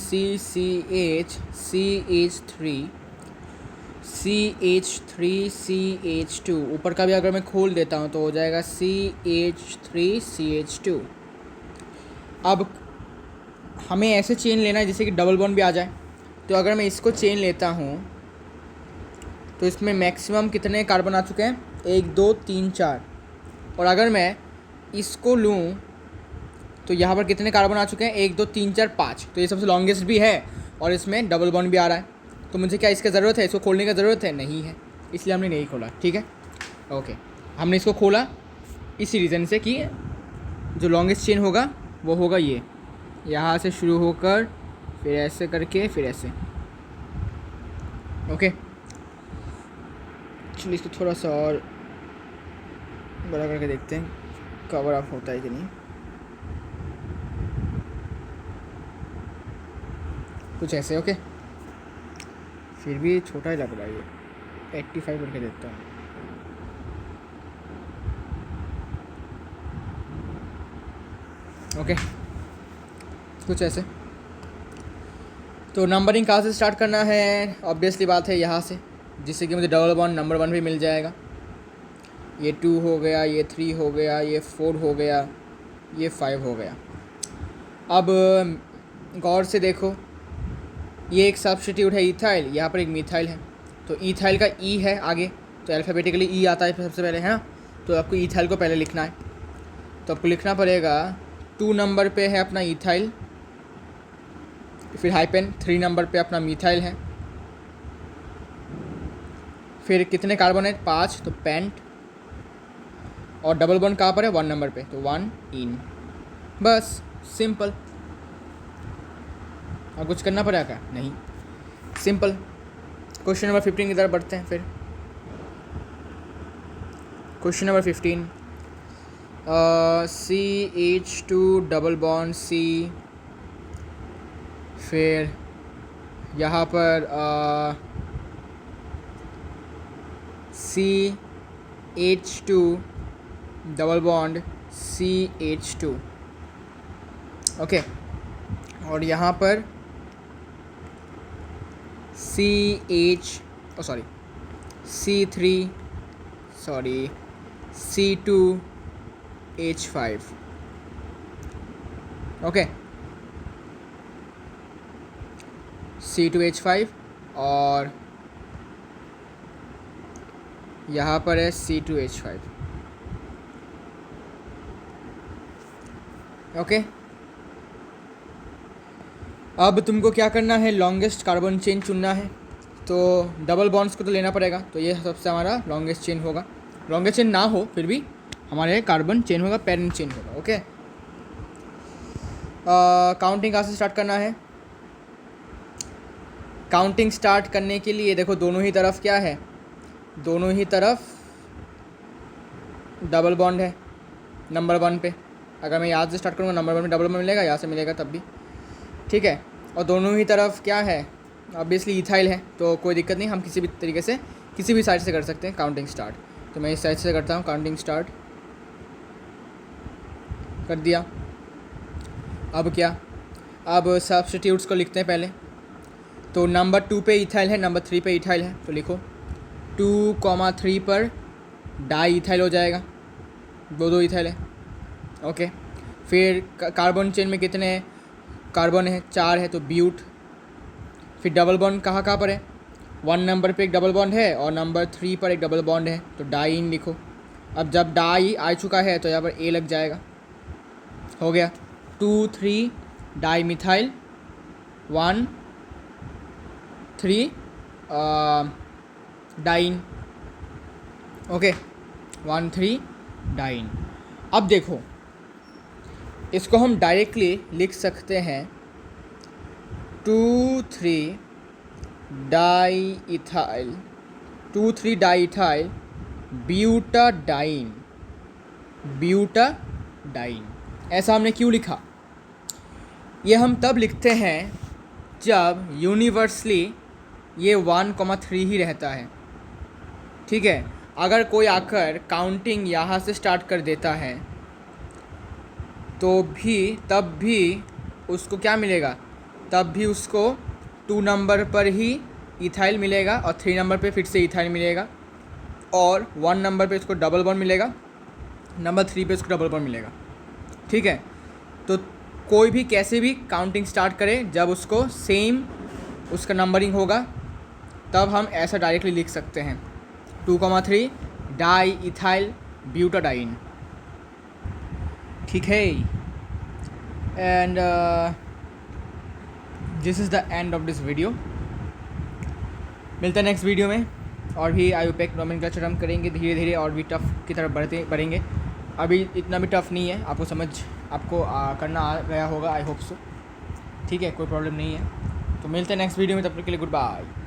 CH3CH2 ऊपर का भी अगर मैं खोल देता हूँ तो हो जाएगा CH3CH2। अब हमें ऐसे चेन लेना है जिससे कि डबल बॉन्ड भी आ जाए। तो अगर मैं इसको चेन लेता हूँ तो इसमें मैक्सिमम कितने कार्बन आ चुके हैं, 1 2 3 4। और अगर मैं इसको लूँ तो यहाँ पर कितने कार्बन आ चुके हैं, 1 2 3 4 5। तो ये सबसे लॉन्गेस्ट भी है और इसमें डबल बॉन्ड भी आ रहा है। तो मुझे क्या इसका ज़रूरत है, इसको खोलने की ज़रूरत है, नहीं है, इसलिए हमने नहीं खोला, ठीक है। ओके, हमने इसको खोला इसी रीज़न से कि जो लॉन्गेस्ट चेन होगा वो होगा ये, यहाँ से शुरू होकर फिर ऐसे करके फिर ऐसे। ओके, चलिए इसको थोड़ा सा और बड़ा करके देखते हैं कवर अप होता है कि नहीं। कुछ ऐसे, ओके, फिर भी छोटा ही लग रहा है ये, 85 करके देता हूँ। ओके, कुछ ऐसे। तो नंबरिंग कहाँ से स्टार्ट करना है, ऑब्वियसली बात है यहाँ से, जिससे कि मुझे डबल बॉन्ड नंबर 1 भी मिल जाएगा। ये 2 हो गया, ये 3 हो गया, ये 4 हो गया, ये 5 हो गया। अब गौर से देखो, ये एक सब्स्टिट्यूट है इथाइल, यहाँ पर एक मिथाइल है। तो इथाइल का ई है आगे, तो अल्फ़ाबेटिकली ई आता है सबसे पहले, है ना। तो आपको इथाइल को पहले लिखना है, तो आपको लिखना पड़ेगा 2 नंबर पे है अपना इथाइल, फिर हाइपेन 3 नंबर पे अपना मिथाइल है, फिर कितने कार्बन है 5, तो पेंट, और डबल बॉन्ड कहाँ पर है 1 नंबर पे, तो 1 इन। बस सिंपल, और कुछ करना पड़ेगा क्या, नहीं, सिंपल। क्वेश्चन नंबर 15 की तरफ बढ़ते हैं। फिर question number 15, CH2 double bond C, फिर यहाँ पर CH2 double bond CH2, okay. और यहाँ पर C2H5, ओके, C2H5, और यहाँ पर है C2H5, ओके। अब तुमको क्या करना है, लॉन्गेस्ट कार्बन चेन चुनना है। तो डबल बॉन्ड्स को तो लेना पड़ेगा, तो ये सबसे हमारा लॉन्गेस्ट चेन होगा। लॉन्गेस्ट चेन ना हो फिर भी हमारे कार्बन चेन होगा, पेरेंट चेन होगा, ओके। काउंटिंग कहाँ से स्टार्ट करना है, काउंटिंग स्टार्ट करने के लिए देखो दोनों ही तरफ क्या है, दोनों ही तरफ डबल बॉन्ड है नंबर 1 पे। अगर मैं यहाँ से स्टार्ट करूँगा नंबर 1 में डबल बॉन्ड मिलेगा, यहाँ से मिलेगा तब भी, ठीक है। और दोनों ही तरफ क्या है, ऑब्वियसली इथाइल है, तो कोई दिक्कत नहीं, हम किसी भी तरीके से किसी भी साइड से कर सकते हैं काउंटिंग स्टार्ट। तो मैं इस साइड से करता हूँ, काउंटिंग स्टार्ट कर दिया। अब क्या, अब सब्स्टिट्यूट्स को लिखते हैं पहले। तो नंबर 2 पे इथाइल है, नंबर 3 पे इथाइल है, तो लिखो 2,3 पर डाई इथाइल हो जाएगा, दो इथाइल है, ओके। फिर कार्बन चेन में कितने कार्बन है, 4 है, तो ब्यूट। फिर डबल बॉन्ड कहाँ कहाँ पर है, 1 नंबर पे एक डबल बॉन्ड है और नंबर 3 पर एक डबल बॉन्ड है, तो डाइन लिखो। अब जब डाई आ चुका है तो यहाँ पर ए लग जाएगा, हो गया 2 3 di methyl 1 3 diene, okay, 1 3 diene. अब देखो इसको हम डायरेक्टली लिख सकते हैं 2 3 di ethyl, 2 3 di ethyl butadiene, butadiene. ऐसा हमने क्यों लिखा, ये हम तब लिखते हैं जब यूनिवर्सली ये 1,3 ही रहता है, ठीक है। अगर कोई आकर काउंटिंग यहाँ से स्टार्ट कर देता है तो तब भी उसको क्या मिलेगा, तब भी उसको 2 नंबर पर ही इथाइल मिलेगा और 3 नंबर पे फिर से इथाइल मिलेगा, और 1 नंबर पे इसको डबल बॉन्ड मिलेगा, नंबर 3 पे इसको डबल बॉन्ड मिलेगा, ठीक है। तो कोई भी कैसे भी काउंटिंग स्टार्ट करे, जब उसको सेम उसका नंबरिंग होगा तब हम ऐसा डायरेक्टली लिख सकते हैं 2,3 डाई इथाइल ब्यूटाडाइन, ठीक है। And this is the end of this video. मिलता है नेक्स्ट वीडियो में, और भी आयुपेक नोमेनक्लेचर हम करेंगे धीरे धीरे, और भी टफ़ की तरफ बढ़ेंगे। अभी इतना भी टफ़ नहीं है, आपको करना आ गया होगा, आई होप सो, ठीक है, कोई प्रॉब्लम नहीं है। तो मिलते हैं नेक्स्ट वीडियो में, तब तक के लिए गुड बाय।